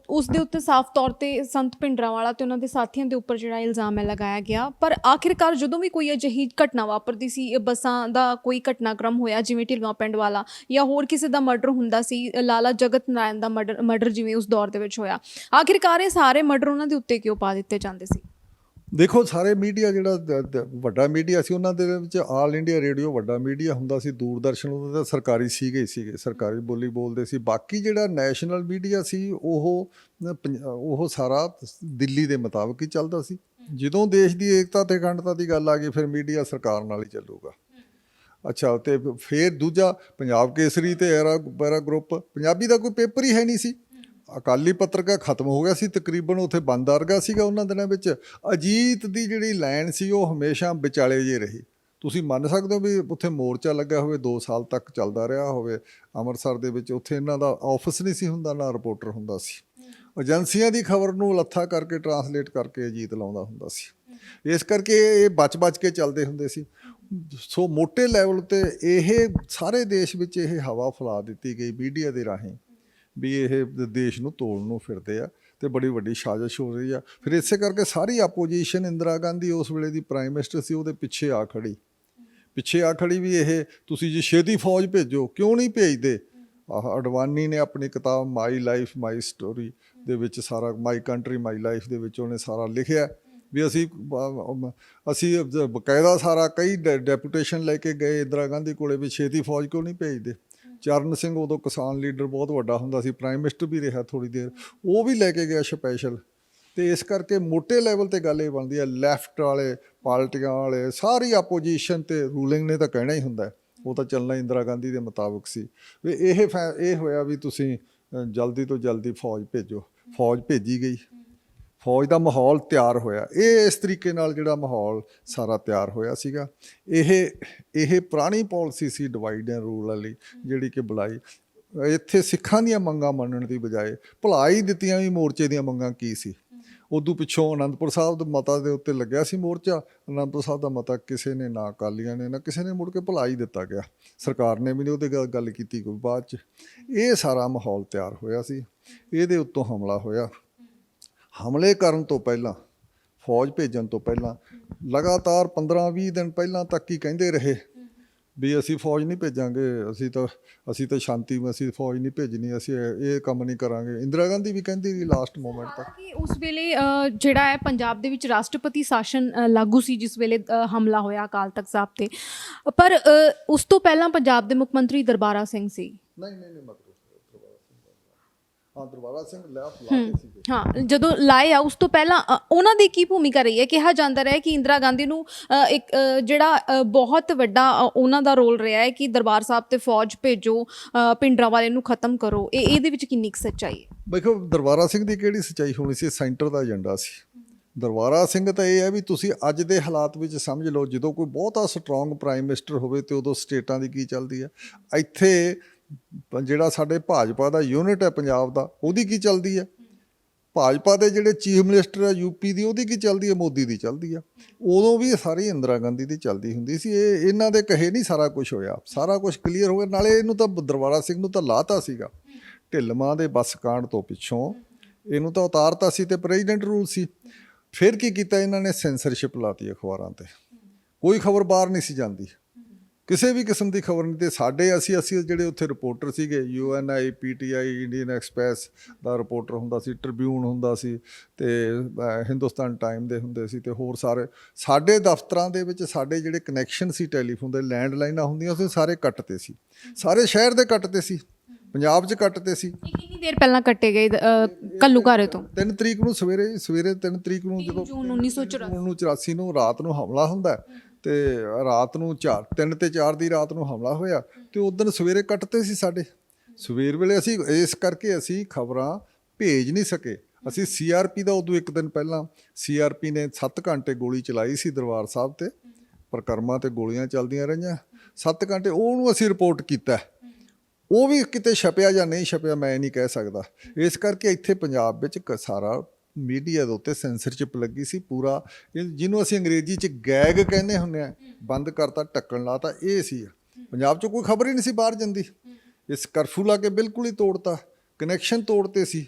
ਉਸ ਦੇ ਉੱਤੇ ਸਾਫ਼ ਤੌਰ ਤੇ ਸੰਤ ਭਿੰਡਰਾਂ ਵਾਲਾ ਤੇ ਉਹਨਾਂ ਦੇ ਸਾਥੀਆਂ ਦੇ ਉੱਪਰ ਜਿਹੜਾ ਇਲਜ਼ਾਮ ਹੈ ਲਗਾਇਆ ਗਿਆ। ਪਰ ਆਖਿਰਕਾਰ ਜਦੋਂ ਵੀ ਕੋਈ ਅਜਿਹੀ ਘਟਨਾ ਵਾਪਰਦੀ ਸੀ, ਬੱਸਾਂ ਦਾ ਕੋਈ ਘਟਨਾਕ੍ਰਮ ਹੋਇਆ ਜਿਵੇਂ ਢਿਲਵਾਂ ਪਿੰਡ ਵਾਲਾ ਜਾਂ ਹੋਰ ਕਿਸੇ ਦਾ ਮਰਡਰ ਹੁੰਦਾ ਸੀ, ਲਾਲਾ ਜਗਤ ਨਾਰਾਇਣ ਦਾ ਮਰਡਰ ਜਿਵੇਂ ਉਸ ਦੌਰ ਦੇ ਵਿੱਚ ਹੋਇਆ, ਆਖਿਰਕਾਰ ਇਹ ਸਾਰੇ ਮਰਡਰ ਉਹਨਾਂ ਦੇ ਉੱਤੇ ਕਿਉਂ ਪਾ ਦਿੱਤੇ ਜਾਂਦੇ ਸੀ? ਦੇਖੋ, ਸਾਰੇ ਮੀਡੀਆ ਜਿਹੜਾ ਵੱਡਾ ਮੀਡੀਆ ਸੀ ਉਹਨਾਂ ਦੇ ਵਿੱਚ ਆਲ ਇੰਡੀਆ ਰੇਡੀਓ ਵੱਡਾ ਮੀਡੀਆ ਹੁੰਦਾ ਸੀ, ਦੂਰਦਰਸ਼ਨ ਉਹਦਾ ਤਾਂ ਸਰਕਾਰੀ ਸੀਗੇ, ਸਰਕਾਰੀ ਬੋਲੀ ਬੋਲਦੇ ਸੀ। ਬਾਕੀ ਜਿਹੜਾ ਨੈਸ਼ਨਲ ਮੀਡੀਆ ਸੀ ਉਹ ਸਾਰਾ ਦਿੱਲੀ ਦੇ ਮੁਤਾਬਕ ਹੀ ਚੱਲਦਾ ਸੀ। ਜਦੋਂ ਦੇਸ਼ ਦੀ ਏਕਤਾ ਤੇ ਅਖੰਡਤਾ ਦੀ ਗੱਲ ਆ ਗਈ ਫਿਰ ਮੀਡੀਆ ਸਰਕਾਰ ਨਾਲ ਹੀ ਚੱਲੂਗਾ। ਅੱਛਾ, ਤੇ ਫਿਰ ਦੂਜਾ ਪੰਜਾਬ ਕੇਸਰੀ ਤੇ ਐਰਾ ਗਰੁੱਪ, ਪੰਜਾਬੀ ਦਾ ਕੋਈ ਪੇਪਰ ਹੀ ਹੈ ਨਹੀਂ ਸੀ। ਅਕਾਲੀ ਪੱਤਰਕਾ ਖਤਮ ਹੋ ਗਿਆ ਸੀ ਤਕਰੀਬਨ, ਉੱਥੇ ਬੰਦ ਅਰਗਾ ਸੀਗਾ ਉਹਨਾਂ ਦਿਨਾਂ ਵਿੱਚ। ਅਜੀਤ ਦੀ ਜਿਹੜੀ ਲਾਈਨ ਸੀ ਉਹ ਹਮੇਸ਼ਾ ਵਿਚਾਲੇ ਜਿਹੇ ਰਹੀ। ਤੁਸੀਂ ਮੰਨ ਸਕਦੇ ਹੋ ਵੀ ਉੱਥੇ ਮੋਰਚਾ ਲੱਗਾ ਹੋਵੇ 2 ਸਾਲ ਤੱਕ ਚੱਲਦਾ ਰਿਹਾ ਹੋਵੇ ਅੰਮ੍ਰਿਤਸਰ ਦੇ ਵਿੱਚ, ਉੱਥੇ ਇਹਨਾਂ ਦਾ ਆਫਿਸ ਨਹੀਂ ਸੀ ਹੁੰਦਾ, ਨਾ ਰਿਪੋਰਟਰ ਹੁੰਦਾ ਸੀ। ਏਜੰਸੀਆਂ ਦੀ ਖਬਰ ਨੂੰ ਲੱਥਾ ਕਰਕੇ ਟਰਾਂਸਲੇਟ ਕਰਕੇ ਅਜੀਤ ਲਾਉਂਦਾ ਹੁੰਦਾ ਸੀ। ਇਸ ਕਰਕੇ ਇਹ ਬਚ ਕੇ ਚੱਲਦੇ ਹੁੰਦੇ ਸੀ। ਸੋ ਮੋਟੇ ਲੈਵਲ 'ਤੇ ਇਹ ਸਾਰੇ ਦੇਸ਼ ਵਿੱਚ ਇਹ ਹਵਾ ਫੈਲਾ ਦਿੱਤੀ ਗਈ ਮੀਡੀਆ ਦੇ ਰਾਹੀਂ ਵੀ ਇਹ ਦੇਸ਼ ਨੂੰ ਤੋੜਨ ਨੂੰ ਫਿਰਦੇ ਆ ਤੇ ਬੜੀ ਵੱਡੀ ਸਾਜ਼ਿਸ਼ ਹੋ ਰਹੀ ਆ। ਫਿਰ ਇਸੇ ਕਰਕੇ ਸਾਰੀ ਆਪੋਜੀਸ਼ਨ, ਇੰਦਰਾ ਗਾਂਧੀ ਉਸ ਵੇਲੇ ਦੀ ਪ੍ਰਾਈਮ ਮਿਨਿਸਟਰ ਸੀ, ਉਹਦੇ ਪਿੱਛੇ ਆ ਖੜੀ ਵੀ ਇਹ ਤੁਸੀਂ ਜੀ ਛੇਤੀ ਫੌਜ ਭੇਜੋ, ਕਿਉਂ ਨਹੀਂ ਭੇਜਦੇ। ਅਡਵਾਨੀ ਨੇ ਆਪਣੀ ਕਿਤਾਬ ਮਾਈ ਲਾਈਫ ਮਾਈ ਸਟੋਰੀ ਦੇ ਵਿੱਚ ਸਾਰਾ ਮਾਈ ਕੰਟਰੀ ਮਾਈ ਲਾਈਫ ਦੇ ਵਿੱਚ ਉਹਨੇ ਸਾਰਾ ਲਿਖਿਆ ਵੀ ਅਸੀਂ ਬਕਾਇਦਾ ਸਾਰਾ ਕਈ ਡੈਪੂਟੇਸ਼ਨ ਲੈ ਕੇ ਗਏ ਇੰਦਰਾ ਗਾਂਧੀ ਕੋਲੇ ਵੀ ਛੇਤੀ ਫੌਜ ਕਿਉਂ ਨਹੀਂ ਭੇਜਦੇ। ਚਰਨ ਸਿੰਘ ਉਦੋਂ ਕਿਸਾਨ ਲੀਡਰ ਬਹੁਤ ਵੱਡਾ ਹੁੰਦਾ ਸੀ, ਪ੍ਰਾਈਮ ਮਿਨਿਸਟਰ ਵੀ ਰਿਹਾ ਥੋੜ੍ਹੀ ਦੇਰ, ਉਹ ਵੀ ਲੈ ਕੇ ਗਿਆ ਸਪੈਸ਼ਲ। ਤੇ ਇਸ ਕਰਕੇ ਮੋਟੇ ਲੈਵਲ 'ਤੇ ਗੱਲ ਇਹ ਬਣਦੀ ਹੈ, ਲੈਫਟ ਵਾਲੇ ਪਾਰਟੀਆਂ ਵਾਲੇ ਸਾਰੀ ਆਪੋਜੀਸ਼ਨ ਤੇ ਰੂਲਿੰਗ ਨੇ ਤਾਂ ਕਹਿਣਾ ਹੀ ਹੁੰਦਾ, ਉਹ ਤਾਂ ਚੱਲਣਾ ਇੰਦਰਾ ਗਾਂਧੀ ਦੇ ਮੁਤਾਬਕ ਸੀ ਵੀ ਇਹ ਹੋਇਆ ਵੀ ਤੁਸੀਂ ਜਲਦੀ ਤੋਂ ਜਲਦੀ ਫੌਜ ਭੇਜੋ। ਫੌਜ ਭੇਜੀ ਗਈ, ਫੌਜ ਦਾ ਮਾਹੌਲ ਤਿਆਰ ਹੋਇਆ। ਇਹ ਇਸ ਤਰੀਕੇ ਨਾਲ ਜਿਹੜਾ ਮਾਹੌਲ ਸਾਰਾ ਤਿਆਰ ਹੋਇਆ ਸੀਗਾ। ਇਹ ਪੁਰਾਣੀ policy C divide and rule ਵਾਲੀ, ਜਿਹੜੀ ਕਿ ਬੁਲਾਈ ਇੱਥੇ ਸਿੱਖਾਂ ਦੀਆਂ ਮੰਗਾਂ ਮੰਨਣ ਦੀ ਬਜਾਏ ਭੁਲਾ ਹੀ ਦਿੱਤੀਆਂ ਵੀ ਮੋਰਚੇ ਦੀਆਂ ਮੰਗਾਂ ਕੀ ਸੀ। ਉਦੋਂ ਪਿੱਛੋਂ ਅਨੰਦਪੁਰ ਸਾਹਿਬ ਦੇ ਮਤਾ ਦੇ ਉੱਤੇ ਲੱਗਿਆ ਸੀ ਮੋਰਚਾ। ਅਨੰਦਪੁਰ ਸਾਹਿਬ ਦਾ ਮਤਾ ਕਿਸੇ ਨੇ, ਨਾ ਅਕਾਲੀਆਂ ਨੇ ਨਾ ਕਿਸੇ ਨੇ, ਮੁੜ ਕੇ ਭੁਲਾ ਹੀ ਦਿੱਤਾ ਗਿਆ। ਸਰਕਾਰ ਨੇ ਵੀ ਨਹੀਂ ਉਹਦੇ ਗੱਲ ਕੀਤੀ ਕੋਈ ਬਾਅਦ 'ਚ। ਇਹ ਸਾਰਾ ਮਾਹੌਲ ਤਿਆਰ ਹੋਇਆ ਸੀ। ਇਹਦੇ ਉੱਤੋਂ ਹਮਲਾ ਹੋਇਆ। ਹਮਲੇ ਕਰਨ ਤੋਂ ਪਹਿਲਾਂ, ਫੌਜ ਭੇਜਣ ਤੋਂ ਪਹਿਲਾਂ ਲਗਾਤਾਰ 15-20 ਦਿਨ ਪਹਿਲਾਂ ਤੱਕ ਹੀ ਕਹਿੰਦੇ ਰਹੇ ਵੀ ਅਸੀਂ ਫੌਜ ਨਹੀਂ ਭੇਜਾਂਗੇ, ਅਸੀਂ ਤਾਂ ਸ਼ਾਂਤੀ, ਅਸੀਂ ਫੌਜ ਨਹੀਂ ਭੇਜਣੀ, ਅਸੀਂ ਇਹ ਕੰਮ ਨਹੀਂ ਕਰਾਂਗੇ। ਇੰਦਰਾ ਗਾਂਧੀ ਵੀ ਕਹਿੰਦੀ ਸੀ ਲਾਸਟ ਮੂਮੈਂਟ ਤੱਕ। ਕਿ ਉਸ ਵੇਲੇ ਜਿਹੜਾ ਹੈ ਪੰਜਾਬ ਦੇ ਵਿੱਚ ਰਾਸ਼ਟਰਪਤੀ ਸ਼ਾਸਨ ਲਾਗੂ ਸੀ ਜਿਸ ਵੇਲੇ ਹਮਲਾ ਹੋਇਆ ਅਕਾਲ ਤਖਤ ਸਾਹਿਬ ਤੇ, ਪਰ ਉਸ ਤੋਂ ਪਹਿਲਾਂ ਪੰਜਾਬ ਦੇ ਮੁੱਖ ਮੰਤਰੀ ਦਰਬਾਰਾ ਸਿੰਘ ਸੀ। ਨਹੀਂ ਮਤਲਬ ਦਰਬਾਰਾ ਸਿੰਘ ਲਾਤੇ ਸੀਗੇ। ਹਾਂ, ਜਦੋਂ ਲਾਏ ਆ ਉਸ ਤੋਂ ਪਹਿਲਾਂ ਉਹਨਾਂ ਦੀ ਕੀ ਭੂਮਿਕਾ ਰਹੀ ਹੈ? ਕਿਹਾ ਜਾਂਦਾ ਰਿਹਾ ਕਿ ਇੰਦਰਾ ਗਾਂਧੀ ਨੂੰ ਇੱਕ ਜਿਹੜਾ ਬਹੁਤ ਵੱਡਾ ਉਹਨਾਂ ਦਾ ਰੋਲ ਰਿਹਾ ਹੈ ਕਿ ਦਰਬਾਰ ਸਾਹਿਬ ਤੇ ਫੌਜ ਭੇਜੋ, ਭਿੰਡਰਾਂਵਾਲੇ ਨੂੰ ਖਤਮ ਕਰੋ। ਇਹਦੇ ਵਿੱਚ ਕਿੰਨੀ ਕੁ ਸੱਚਾਈ ਹੈ? ਦੇਖੋ, ਦਰਬਾਰਾ ਸਿੰਘ ਦੀ ਕਿਹੜੀ ਸੱਚਾਈ ਹੋਣੀ ਸੀ? ਸੈਂਟਰ ਦਾ ਏਜੰਡਾ ਸੀ ਦਰਬਾਰਾ ਸਿੰਘ। ਤਾਂ ਇਹ ਹੈ ਵੀ ਤੁਸੀਂ ਅੱਜ ਦੇ ਹਾਲਾਤ ਵਿੱਚ ਸਮਝ ਲਓ, ਜਦੋਂ ਕੋਈ ਬਹੁਤਾ ਸਟਰੋਂਗ ਪ੍ਰਾਈਮ ਮਿਨਿਸਟਰ ਹੋਵੇ ਤੇ ਉਦੋਂ ਸਟੇਟਾਂ ਦੀ ਕੀ ਚੱਲਦੀ ਹੈ। ਇੱਥੇ ਜਿਹੜਾ ਸਾਡੇ ਭਾਜਪਾ ਦਾ ਯੂਨਿਟ ਹੈ ਪੰਜਾਬ ਦਾ, ਉਹਦੀ ਕੀ ਚੱਲਦੀ ਹੈ? ਭਾਜਪਾ ਦੇ ਜਿਹੜੇ ਚੀਫ ਮਿਨਿਸਟਰ ਹੈ ਯੂਪੀ ਦੀ, ਉਹਦੀ ਕੀ ਚੱਲਦੀ ਹੈ? ਮੋਦੀ ਦੀ ਚੱਲਦੀ ਆ। ਉਦੋਂ ਵੀ ਸਾਰੀ ਇੰਦਰਾ ਗਾਂਧੀ ਦੀ ਚੱਲਦੀ ਹੁੰਦੀ ਸੀ। ਇਹਨਾਂ ਦੇ ਕਹੇ ਨਹੀਂ ਸਾਰਾ ਕੁਝ ਹੋਇਆ, ਸਾਰਾ ਕੁਝ ਕਲੀਅਰ ਹੋ ਗਿਆ। ਨਾਲੇ ਇਹਨੂੰ ਤਾਂ ਦਰਬਾਰਾ ਸਿੰਘ ਨੂੰ ਤਾਂ ਲਾਤਾ ਸੀਗਾ ਢਿੱਲਮਾਂ ਦੇ ਬੱਸ ਕਾਂਡ ਤੋਂ ਪਿੱਛੋਂ, ਇਹਨੂੰ ਤਾਂ ਉਤਾਰਤਾ ਸੀ ਤੇ ਪ੍ਰੈਜ਼ੀਡੈਂਟ ਰੂਲ ਸੀ। ਫਿਰ ਕੀ ਕੀਤਾ ਇਹਨਾਂ ਨੇ? ਸੈਂਸਰਸ਼ਿਪ ਲਾਤੀ ਅਖਬਾਰਾਂ ਤੇ। ਕੋਈ ਖਬਰ ਬਾਹਰ ਨਹੀਂ ਸੀ ਜਾਂਦੀ, ਕਿਸੇ ਵੀ ਕਿਸਮ ਦੀ ਖਬਰ ਨਹੀਂ। ਤੇ ਸਾਡੇ ਅਸੀਂ ਜਿਹੜੇ ਉੱਥੇ ਰਿਪੋਰਟਰ ਸੀਗੇ, UNI, PTI, ਇੰਡੀਅਨ ਐਕਸਪ੍ਰੈਸ ਦਾ ਰਿਪੋਰਟਰ ਹੁੰਦਾ ਸੀ, ਟ੍ਰਿਬਿਊਨ ਹੁੰਦਾ ਸੀ, ਤੇ ਹਿੰਦੁਸਤਾਨ ਟਾਈਮ ਦੇ ਹੁੰਦੇ ਸੀ, ਤੇ ਹੋਰ ਸਾਡੇ ਦਫ਼ਤਰਾਂ ਦੇ ਵਿੱਚ ਸਾਡੇ ਜਿਹੜੇ ਕਨੈਕਸ਼ਨ ਸੀ ਟੈਲੀਫੋਨ ਦੇ, ਲੈਂਡਲਾਈਨਾਂ ਹੁੰਦੀਆਂ ਸੀ, ਸਾਰੇ ਕੱਟਦੇ ਸੀ। ਸਾਰੇ ਸ਼ਹਿਰ ਦੇ ਕੱਟਦੇ ਸੀ, ਪੰਜਾਬ 'ਚ ਕੱਟਦੇ ਸੀ। ਕਿੰਨੀ ਦੇਰ ਪਹਿਲਾਂ ਕੱਟੇ ਗਏ ਘੱਲੂਘਾਰੇ ਤੋਂ? 3 ਤਰੀਕ ਨੂੰ ਸਵੇਰੇ 3 ਤਰੀਕ ਨੂੰ, ਜਦੋਂ ਜੂਨ 1984 ਨੂੰ ਰਾਤ ਨੂੰ ਹਮਲਾ ਹੁੰਦਾ, ਤੇ ਰਾਤ ਨੂੰ 3 ਤੇ 4 ਦੀ ਰਾਤ ਨੂੰ ਹਮਲਾ ਹੋਇਆ, ਤੇ ਉਦੋਂ ਸਵੇਰੇ ਕੱਟਦੇ ਸੀ ਸਾਡੇ। ਸਵੇਰ ਵੇਲੇ ਅਸੀਂ ਇਸ ਕਰਕੇ ਅਸੀਂ ਖਬਰਾਂ ਭੇਜ ਨਹੀਂ ਸਕੇ। ਅਸੀਂ CRP ਦਾ ਉਦੋਂ ਇੱਕ ਦਿਨ ਪਹਿਲਾਂ CRP ਨੇ 7 ਘੰਟੇ ਗੋਲੀ ਚਲਾਈ ਸੀ ਦਰਬਾਰ ਸਾਹਿਬ ਤੇ, ਪਰਿਕਰਮਾ ਤੇ ਗੋਲੀਆਂ ਚੱਲਦੀਆਂ ਰਹੀਆਂ 7 ਘੰਟੇ। ਉਹਨੂੰ ਅਸੀਂ ਰਿਪੋਰਟ ਕੀਤਾ। ਉਹ ਵੀ ਕਿਤੇ ਛਪਿਆ ਜਾਂ ਨਹੀਂ ਛਪਿਆ ਮੈਂ ਨਹੀਂ ਕਹਿ ਸਕਦਾ। ਇਸ ਕਰਕੇ ਇੱਥੇ ਪੰਜਾਬ ਵਿੱਚ ਸਾਰਾ ਮੀਡੀਆ ਦੇ ਉੱਤੇ ਸੈਂਸਰਸ਼ਿਪ ਲੱਗੀ ਸੀ ਪੂਰਾ, ਜਿਹਨੂੰ ਅਸੀਂ ਅੰਗਰੇਜ਼ੀ 'ਚ ਗੈਗ ਕਹਿੰਦੇ ਹੁੰਦੇ ਆ, ਬੰਦ ਕਰਤਾ, ਢੱਕਣ ਲਾਤਾ। ਇਹ ਸੀ ਪੰਜਾਬ 'ਚ ਕੋਈ ਖਬਰ ਹੀ ਨਹੀਂ ਸੀ ਬਾਹਰ ਜਾਂਦੀ। ਇਸ ਕਰਫਿਊ ਲਾ ਕੇ ਬਿਲਕੁਲ ਹੀ ਤੋੜਤਾ, ਕਨੈਕਸ਼ਨ ਤੋੜਤੇ ਸੀ।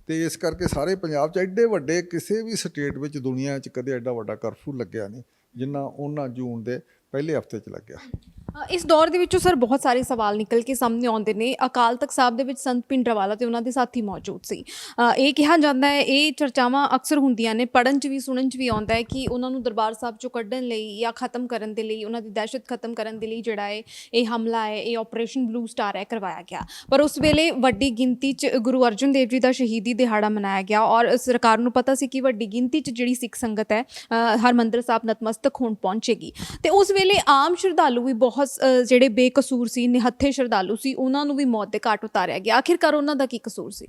ਤੇ ਇਸ ਕਰਕੇ ਸਾਰੇ ਪੰਜਾਬ 'ਚ ਐਡੇ ਵੱਡੇ ਕਿਸੇ ਵੀ ਸਟੇਟ ਵਿੱਚ ਦੁਨੀਆ 'ਚ ਕਦੇ ਐਡਾ ਵੱਡਾ ਕਰਫਿਊ ਲੱਗਿਆ ਨਹੀਂ ਜਿੰਨਾ ਉਹਨਾਂ ਜੂਨ ਦੇ ਪਹਿਲੇ ਹਫ਼ਤੇ 'ਚ ਲੱਗਿਆ। ਇਸ ਦੌਰ ਦੇ ਵਿੱਚੋਂ ਸਰ ਬਹੁਤ ਸਾਰੇ ਸਵਾਲ ਨਿਕਲ ਕੇ ਸਾਹਮਣੇ ਆਉਂਦੇ ਨੇ। ਅਕਾਲ ਤਖਤ ਸਾਹਿਬ ਦੇ ਵਿੱਚ ਸੰਤ ਭਿੰਡਰਾਂਵਾਲਾ ਤੇ ਉਹਨਾਂ ਦੇ ਸਾਥੀ ਮੌਜੂਦ ਸੀ। ਇਹ ਕਿਹਾ ਜਾਂਦਾ ਹੈ, ਇਹ ਚਰਚਾਵਾਂ ਅਕਸਰ ਹੁੰਦੀਆਂ ਨੇ, ਪੜ੍ਹਨ 'ਚ ਵੀ ਸੁਣਨ 'ਚ ਵੀ ਆਉਂਦਾ ਹੈ ਕਿ ਉਹਨਾਂ ਨੂੰ ਦਰਬਾਰ ਸਾਹਿਬ 'ਚੋਂ ਕੱਢਣ ਲਈ ਜਾਂ ਖਤਮ ਕਰਨ ਦੇ ਲਈ, ਉਹਨਾਂ ਦੀ ਦਹਿਸ਼ਤ ਖਤਮ ਕਰਨ ਦੇ ਲਈ ਜਿਹੜਾ ਹੈ ਇਹ ਹਮਲਾ ਹੈ, ਇਹ ਆਪਰੇਸ਼ਨ ਬਲੂ ਸਟਾਰ ਹੈ, ਕਰਵਾਇਆ ਗਿਆ। ਪਰ ਉਸ ਵੇਲੇ ਵੱਡੀ ਗਿਣਤੀ 'ਚ ਗੁਰੂ ਅਰਜਨ ਦੇਵ ਜੀ ਦਾ ਸ਼ਹੀਦੀ ਦਿਹਾੜਾ ਮਨਾਇਆ ਗਿਆ ਔਰ ਸਰਕਾਰ ਨੂੰ ਪਤਾ ਸੀ ਕਿ ਵੱਡੀ ਗਿਣਤੀ 'ਚ ਜਿਹੜੀ ਸਿੱਖ ਸੰਗਤ ਹੈ ਹਰਿਮੰਦਰ ਸਾਹਿਬ ਨਤਮਸਤਕ ਹੋਣ ਪਹੁੰਚੇਗੀ। ਤੇ ਉਸ ਵੇਲੇ ਆਮ ਸ਼ਰਧਾਲੂ ਵੀ ਬਹੁਤ ਜਿਹੜੇ ਬੇਕਸੂਰ ਸੀ, ਨਿਹੱਥੇ ਸ਼ਰਧਾਲੂ ਸੀ, ਉਹਨਾਂ ਨੂੰ ਵੀ ਮੌਤ ਦੇ ਘਾਟ ਉਤਾਰਿਆ ਗਿਆ। ਆਖਿਰਕਾਰ ਉਹਨਾਂ ਦਾ ਕੀ ਕਸੂਰ ਸੀ?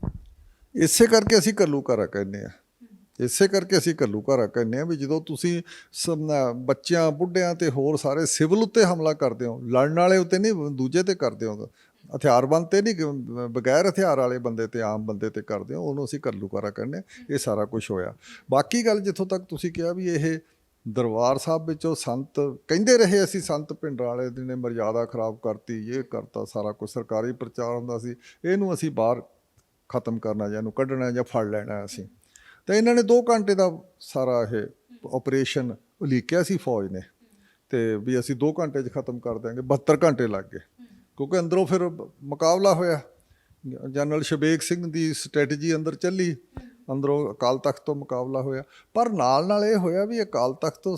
ਇਸੇ ਕਰਕੇ ਅਸੀਂ ਘੱਲੂਘਾਰਾ ਕਹਿੰਦੇ ਆ। ਇਸੇ ਕਰਕੇ ਅਸੀਂ ਘੱਲੂਘਾਰਾ ਕਹਿੰਦੇ ਆ ਵੀ ਜਦੋਂ ਤੁਸੀਂ ਬੱਚਿਆਂ, ਬੁੱਢਿਆਂ ਤੇ ਹੋਰ ਸਾਰੇ ਸਿਵਲ ਉੱਤੇ ਹਮਲਾ ਕਰਦੇ ਹੋ, ਲੜਨ ਵਾਲੇ ਉੱਤੇ ਨਹੀਂ, ਦੂਜੇ ਤੇ ਕਰਦੇ ਹੋ, ਹਥਿਆਰਬੰਦ ਤੇ ਨਹੀਂ, ਬਗੈਰ ਹਥਿਆਰ ਵਾਲੇ ਬੰਦੇ ਤੇ, ਆਮ ਬੰਦੇ ਤੇ ਕਰਦੇ ਹੋ, ਉਹਨੂੰ ਅਸੀਂ ਘੱਲੂਘਾਰਾ ਕਹਿੰਦੇ ਆ। ਇਹ ਸਾਰਾ ਕੁਝ ਹੋਇਆ। ਬਾਕੀ ਗੱਲ ਜਿੱਥੋਂ ਤੱਕ ਤੁਸੀਂ ਕਿਹਾ ਵੀ ਇਹ ਦਰਬਾਰ ਸਾਹਿਬ ਵਿੱਚੋਂ ਸੰਤ ਕਹਿੰਦੇ ਰਹੇ, ਅਸੀਂ ਸੰਤ ਭਿੰਡਰਾਂਵਾਲੇ ਦੀ ਨੇ ਮਰਜ਼ਾਦਾ ਖਰਾਬ ਕਰਤੀ, ਇਹ ਕਰਤਾ, ਸਾਰਾ ਕੁਝ ਸਰਕਾਰੀ ਪ੍ਰਚਾਰ ਹੁੰਦਾ ਸੀ, ਇਹਨੂੰ ਅਸੀਂ ਬਾਹਰ ਖਤਮ ਕਰਨਾ ਜਾਂ ਇਹਨੂੰ ਕੱਢਣਾ ਜਾਂ ਫੜ ਲੈਣਾ ਅਸੀਂ। ਤਾਂ ਇਹਨਾਂ ਨੇ 2 ਘੰਟੇ ਦਾ ਸਾਰਾ ਇਹ ਆਪਰੇਸ਼ਨ ਉਲੀਕਿਆ ਸੀ ਫੌਜ ਨੇ, ਤੇ ਵੀ ਅਸੀਂ 2 ਘੰਟੇ 'ਚ ਖਤਮ ਕਰ ਦਿਆਂਗੇ। 72 ਘੰਟੇ ਲੱਗ ਗਏ, ਕਿਉਂਕਿ ਅੰਦਰੋਂ ਫਿਰ ਮੁਕਾਬਲਾ ਹੋਇਆ। ਜਨਰਲ ਸ਼ਬੇਗ ਸਿੰਘ ਦੀ ਸਟ੍ਰੈਟਜੀ ਅੰਦਰ ਚੱਲੀ, ਅੰਦਰੋਂ ਅਕਾਲ ਤਖਤ ਤੋਂ ਮੁਕਾਬਲਾ ਹੋਇਆ। ਪਰ ਨਾਲ ਇਹ ਹੋਇਆ ਵੀ ਅਕਾਲ ਤਖਤ ਤੋਂ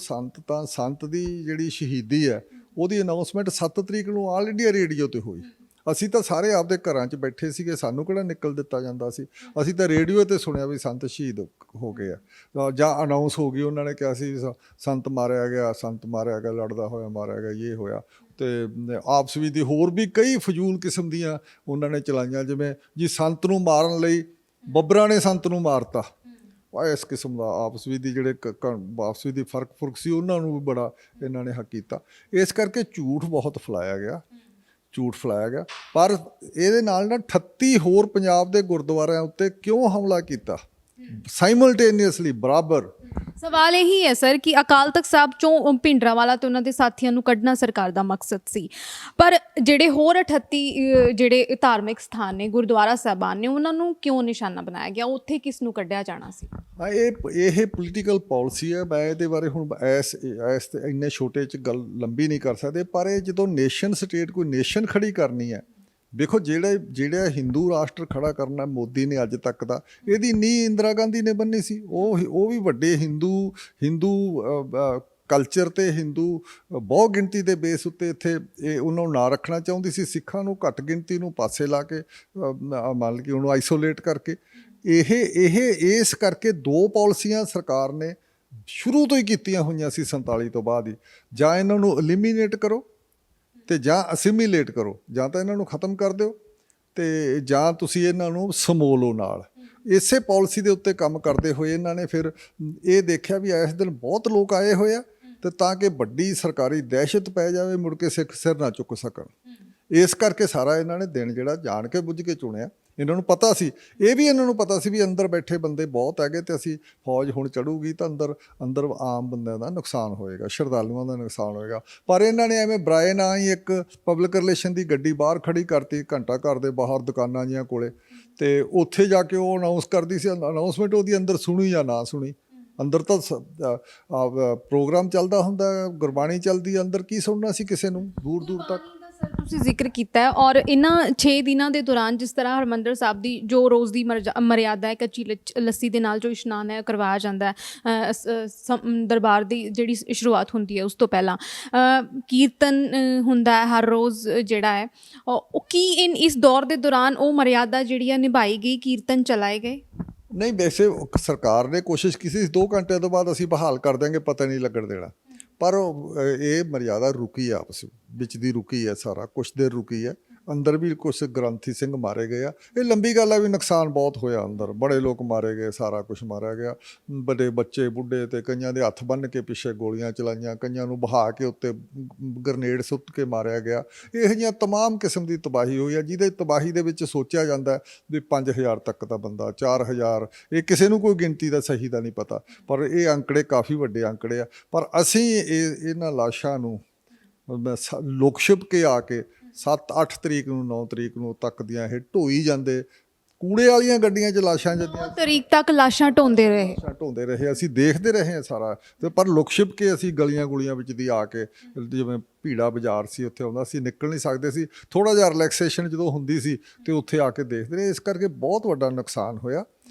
ਸੰਤ ਦੀ ਜਿਹੜੀ ਸ਼ਹੀਦੀ ਹੈ ਉਹਦੀ ਅਨਾਊਂਸਮੈਂਟ 7 ਤਰੀਕ ਨੂੰ ਆਲ ਇੰਡੀਆ ਰੇਡੀਓ ਤੇ ਹੋਈ। ਅਸੀਂ ਤਾਂ ਸਾਰੇ ਆਪਦੇ ਘਰਾਂ 'ਚ ਬੈਠੇ ਸੀਗੇ, ਸਾਨੂੰ ਕਿਹੜਾ ਨਿਕਲ ਦਿੱਤਾ ਜਾਂਦਾ ਸੀ। ਅਸੀਂ ਤਾਂ ਰੇਡੀਓ ਤੇ ਸੁਣਿਆ ਵੀ ਸੰਤ ਸ਼ਹੀਦ ਹੋ ਗਏ ਆ, ਜਾਂ ਅਨਾਊਂਸ ਹੋ ਗਈ, ਉਹਨਾਂ ਨੇ ਕਿਹਾ ਸੀ ਸੰਤ ਮਾਰਿਆ ਗਿਆ, ਲੜਦਾ ਹੋਇਆ ਮਾਰਿਆ ਗਿਆ, ਇਹ ਹੋਇਆ। ਤੇ ਆਪਸ ਵਿੱਚ ਦੀ ਹੋਰ ਵੀ ਕਈ ਫਜ਼ੂਲ ਕਿਸਮ ਦੀਆਂ ਉਹਨਾਂ ਨੇ ਚਲਾਈਆਂ, ਜਿਵੇਂ ਜੀ ਸੰਤ ਨੂੰ ਮਾਰਨ ਲਈ ਬੱਬਰਾਂ ਨੇ ਸੰਤ ਨੂੰ ਮਾਰਤਾ। ਇਸ ਕਿਸਮ ਦਾ ਆਪਸ ਵਿੱਚ ਦੀ ਜਿਹੜੇ ਆਪਸ ਵਿੱਚ ਦੀ ਫਰਕ ਸੀ, ਉਹਨਾਂ ਨੂੰ ਵੀ ਬੜਾ ਇਹਨਾਂ ਨੇ ਹੱਕ ਕੀਤਾ। ਇਸ ਕਰਕੇ ਝੂਠ ਬਹੁਤ ਫੈਲਾਇਆ ਗਿਆ। ਪਰ ਇਹਦੇ ਨਾਲ 38 ਹੋਰ ਪੰਜਾਬ ਦੇ ਗੁਰਦੁਆਰਿਆਂ ਉੱਤੇ ਕਿਉਂ ਹਮਲਾ ਕੀਤਾ? ਸਾਈਮਲਟੇਨੀਅਸਲੀ ਬਰਾਬਰ। ਸਵਾਲ ਇਹੀ ਹੈ ਸਰ ਕਿ ਅਕਾਲ ਤਖਤ ਸਾਹਿਬ ਚੋਂ ਭਿੰਡਰਾਂਵਾਲਾ ਤੇ ਉਹਨਾਂ ਦੇ ਸਾਥੀਆਂ ਨੂੰ ਕੱਢਣਾ ਸਰਕਾਰ ਦਾ ਮਕਸਦ ਸੀ, ਪਰ ਜਿਹੜੇ ਹੋਰ 38 ਜਿਹੜੇ ਧਾਰਮਿਕ ਸਥਾਨ ਨੇ, ਗੁਰਦੁਆਰਾ ਸਾਹਿਬਾਨ ਨੇ, ਉਹਨਾਂ ਨੂੰ ਕਿਉਂ ਨਿਸ਼ਾਨਾ ਬਣਾਇਆ ਗਿਆ? ਉੱਥੇ ਕਿਸ ਨੂੰ ਕੱਢਿਆ ਜਾਣਾ ਸੀ? ਹਾਂ, ਇਹ ਪੋਲੀਟੀਕਲ ਪਾਲਿਸੀ ਹੈ। ਮੈਂ ਇਹਦੇ ਬਾਰੇ ਹੁਣ ਇਸ ਇੰਨੇ ਛੋਟੇ 'ਚ ਗੱਲ ਲੰਬੀ ਨਹੀਂ ਕਰ ਸਕਦੇ, ਪਰ ਇਹ ਜਦੋਂ ਨੇਸ਼ਨ ਸਟੇਟ ਕੋਈ ਨੇਸ਼ਨ ਖੜੀ ਕਰਨੀ ਹੈ, ਦੇਖੋ ਜਿਹੜਾ ਹਿੰਦੂ ਰਾਸ਼ਟਰ ਖੜਾ ਕਰਨਾ ਮੋਦੀ ਨੇ ਅੱਜ ਤੱਕ ਦਾ, ਇਹਦੀ ਨੀਂਹ ਇੰਦਰਾ ਗਾਂਧੀ ਨੇ ਬੰਨੀ ਸੀ। ਉਹ ਵੀ ਵੱਡੇ ਹਿੰਦੂ ਕਲਚਰ ਤੇ ਹਿੰਦੂ ਬਹੁ ਗਿਣਤੀ ਦੇ ਬੇਸ ਉੱਤੇ ਇੱਥੇ ਉਹਨਾਂ ਨੂੰ ਨਾ ਰੱਖਣਾ ਚਾਹੁੰਦੀ ਸੀ। ਸਿੱਖਾਂ ਨੂੰ ਘੱਟ ਗਿਣਤੀ ਨੂੰ ਪਾਸੇ ਲਾ ਕੇ ਮੰਨ ਕੇ ਉਹਨੂੰ ਆਈਸੋਲੇਟ ਕਰਕੇ ਇਸ ਕਰਕੇ ਦੋ ਪਾਲਿਸੀਆਂ ਸਰਕਾਰ ਨੇ ਸ਼ੁਰੂ ਤੋਂ ਹੀ ਕੀਤੀਆਂ ਹੋਈਆਂ ਸੀ 47 ਤੋਂ ਬਾਅਦ ਹੀ। ਜਾਂ ਇਹਨਾਂ ਨੂੰ ਐਲੀਮੀਨੇਟ ਕਰੋ ਤੇ ਜਾਂ ਅਸਿਮੀਲੇਟ ਕਰੋ, ਜਾਂ ਤਾਂ ਇਹਨਾਂ ਨੂੰ ਖਤਮ ਕਰ ਦਿਓ ਤੇ ਜਾਂ ਤੁਸੀਂ ਇਹਨਾਂ ਨੂੰ ਸਮੋਲੋ ਨਾਲ। ਇਸੇ ਪਾਲਿਸੀ ਦੇ ਉੱਤੇ ਕੰਮ ਕਰਦੇ ਹੋਏ ਇਹਨਾਂ ਨੇ ਫਿਰ ਇਹ ਦੇਖਿਆ ਵੀ ਇਸ ਦਿਨ ਬਹੁਤ ਲੋਕ ਆਏ ਹੋਏ ਆ, ਤੇ ਤਾਂ ਕਿ ਵੱਡੀ ਸਰਕਾਰੀ ਦਹਿਸ਼ਤ ਪੈ ਜਾਵੇ, ਮੁੜ ਕੇ ਸਿੱਖ ਸਿਰ ਨਾ ਚੁੱਕ ਸਕਣ। ਇਸ ਕਰਕੇ ਸਾਰਾ ਇਹਨਾਂ ਨੇ ਦਿਨ ਜਿਹੜਾ ਜਾਣ ਕੇ ਬੁੱਝ ਕੇ ਚੁਣਿਆ। ਇਹਨਾਂ ਨੂੰ ਪਤਾ ਸੀ, ਇਹ ਵੀ ਇਹਨਾਂ ਨੂੰ ਪਤਾ ਸੀ ਵੀ ਅੰਦਰ ਬੈਠੇ ਬੰਦੇ ਬਹੁਤ ਹੈਗੇ, ਤੇ ਅਸੀਂ ਫੌਜ ਹੁਣ ਚੜੂਗੀ ਤਾਂ ਅੰਦਰ ਆਮ ਬੰਦਿਆਂ ਦਾ ਨੁਕਸਾਨ ਹੋਏਗਾ, ਸ਼ਰਧਾਲੂਆਂ ਦਾ ਨੁਕਸਾਨ ਹੋਏਗਾ। ਪਰ ਇਹਨਾਂ ਨੇ ਐਵੇਂ ਬਰਾਏ ਨਾ ਹੀ ਇੱਕ ਪਬਲਿਕ ਰਿਲੇਸ਼ਨ ਦੀ ਗੱਡੀ ਬਾਹਰ ਖੜੀ ਕਰਤੀ, ਘੰਟਾ ਘਰ ਦੇ ਬਾਹਰ ਦੁਕਾਨਾਂ ਜੀਆਂ ਕੋਲੇ, ਤੇ ਉੱਥੇ ਜਾ ਕੇ ਉਹ ਅਨਾਊਂਸ ਕਰਦੀ ਸੀ। ਅਨਾਊਂਸਮੈਂਟ ਉਹਦੀ ਅੰਦਰ ਸੁਣੀ ਜਾਂ ਨਾ ਸੁਣੀ, ਅੰਦਰ ਤਾਂ ਪ੍ਰੋਗਰਾਮ ਚੱਲਦਾ ਹੁੰਦਾ, ਗੁਰਬਾਣੀ ਚੱਲਦੀ, ਅੰਦਰ ਕੀ ਸੁਣਨਾ ਸੀ ਕਿਸੇ ਨੂੰ ਦੂਰ ਦੂਰ ਤੱਕ। ਸਰ ਤੁਸੀਂ ਜ਼ਿਕਰ ਕੀਤਾ ਹੈ, ਔਰ ਇਹਨਾਂ 6 ਦਿਨਾਂ ਦੇ ਦੌਰਾਨ ਜਿਸ ਤਰ੍ਹਾਂ ਹਰਿਮੰਦਰ ਸਾਹਿਬ ਦੀ ਜੋ ਰੋਜ਼ ਦੀ ਮਰਿਆਦਾ ਹੈ, ਕੱਚੀ ਲੱਸੀ ਦੇ ਨਾਲ ਜੋ ਇਸ਼ਨਾਨ ਹੈ ਕਰਵਾਇਆ ਜਾਂਦਾ ਹੈ, ਦਰਬਾਰ ਦੀ ਜਿਹੜੀ ਸ਼ੁਰੂਆਤ ਹੁੰਦੀ ਹੈ ਉਸ ਤੋਂ ਪਹਿਲਾਂ ਕੀਰਤਨ ਹੁੰਦਾ ਹੈ ਹਰ ਰੋਜ਼ ਜਿਹੜਾ ਹੈ, ਉਹ ਕੀ ਇਸ ਦੌਰ ਦੇ ਦੌਰਾਨ ਉਹ ਮਰਿਆਦਾ ਜਿਹੜੀ ਹੈ ਨਿਭਾਈ ਗਈ, ਕੀਰਤਨ ਚਲਾਏ ਗਏ? ਨਹੀਂ, ਵੈਸੇ ਸਰਕਾਰ ਨੇ ਕੋਸ਼ਿਸ਼ ਕੀਤੀ ਸੀ 2 ਘੰਟੇ ਤੋਂ ਬਾਅਦ ਅਸੀਂ ਬਹਾਲ ਕਰ ਦਿਆਂਗੇ, ਪਤਾ ਨਹੀਂ ਲੱਗਣ ਦੇਣਾ, ਪਰ ਇਹ ਮਰਿਆਦਾ ਰੁਕੀ ਆਪਸ ਵਿੱਚ ਦੀ ਰੁਕੀ ਹੈ, ਸਾਰਾ ਕੁਛ ਦੇਰ ਰੁਕੀ ਹੈ। ਅੰਦਰ ਵੀ ਕੁਛ ਗ੍ਰੰਥੀ ਸਿੰਘ ਮਾਰੇ ਗਏ ਆ। ਇਹ ਲੰਬੀ ਗੱਲ ਆ ਵੀ ਨੁਕਸਾਨ ਬਹੁਤ ਹੋਇਆ, ਅੰਦਰ ਬੜੇ ਲੋਕ ਮਾਰੇ ਗਏ, ਸਾਰਾ ਕੁਛ ਮਾਰਿਆ ਗਿਆ, ਵੱਡੇ ਬੱਚੇ ਬੁੱਢੇ, ਤੇ ਕਈਆਂ ਦੇ ਹੱਥ ਬੰਨ੍ਹ ਕੇ ਪਿੱਛੇ ਗੋਲੀਆਂ ਚਲਾਈਆਂ, ਕਈਆਂ ਨੂੰ ਬਹਾ ਕੇ ਉੱਤੇ ਗਰਨੇਡ ਸੁੱਟ ਕੇ ਮਾਰਿਆ ਗਿਆ। ਇਹੋ ਜਿਹੀਆਂ ਤਮਾਮ ਕਿਸਮ ਦੀ ਤਬਾਹੀ ਹੋਈ ਆ, ਜਿਹਦੇ ਤਬਾਹੀ ਦੇ ਵਿੱਚ ਸੋਚਿਆ ਜਾਂਦਾ ਵੀ 5000 ਤੱਕ ਦਾ ਬੰਦਾ, 4000, ਇਹ ਕਿਸੇ ਨੂੰ ਕੋਈ ਗਿਣਤੀ ਦਾ ਸਹੀ ਦਾ ਨਹੀਂ ਪਤਾ, ਪਰ ਇਹ ਅੰਕੜੇ ਕਾਫੀ ਵੱਡੇ ਅੰਕੜੇ ਆ। ਪਰ ਅਸੀਂ ਇਹਨਾਂ ਲਾਸ਼ਾਂ ਨੂੰ ਲੁਕ ਛਿਪ ਕੇ ਆ ਕੇ 7-8 ਤਰੀਕ ਨੂੰ 9 ਤਰੀਕ ਨੂੰ ਤੱਕ ਦੀਆਂ ਇਹ ਢੋਈ ਜਾਂਦੇ, ਕੂੜੇ ਵਾਲੀਆਂ ਗੱਡੀਆਂ 'ਚ ਲਾਸ਼ਾਂ ਜਾਂਦੀਆਂ, 9 ਤਰੀਕ ਤੱਕ ਲਾਸ਼ਾਂ ਢੋਂਦੇ ਰਹੇ, ਅਸੀਂ ਦੇਖਦੇ ਰਹੇ ਹਾਂ ਸਾਰਾ। ਤੇ ਪਰ ਲੁਕ ਛਿਪ ਕੇ ਅਸੀਂ ਗਲੀਆਂ ਗੁਲੀਆਂ ਵਿੱਚ ਦੀ ਆ ਕੇ, ਜਿਵੇਂ ਭੀੜਾ ਬਾਜ਼ਾਰ ਸੀ ਉੱਥੇ ਆਉਂਦਾ ਸੀ, ਨਿਕਲ ਨਹੀਂ ਸਕਦੇ ਸੀ, ਥੋੜ੍ਹਾ ਜਿਹਾ ਰਿਲੈਕਸੇਸ਼ਨ ਜਦੋਂ ਹੁੰਦੀ ਸੀ ਤੇ ਉੱਥੇ ਆ ਕੇ ਦੇਖਦੇ ਰਹੇ। ਇਸ ਕਰਕੇ ਬਹੁਤ ਵੱਡਾ ਨੁਕਸਾਨ ਹੋਇਆ।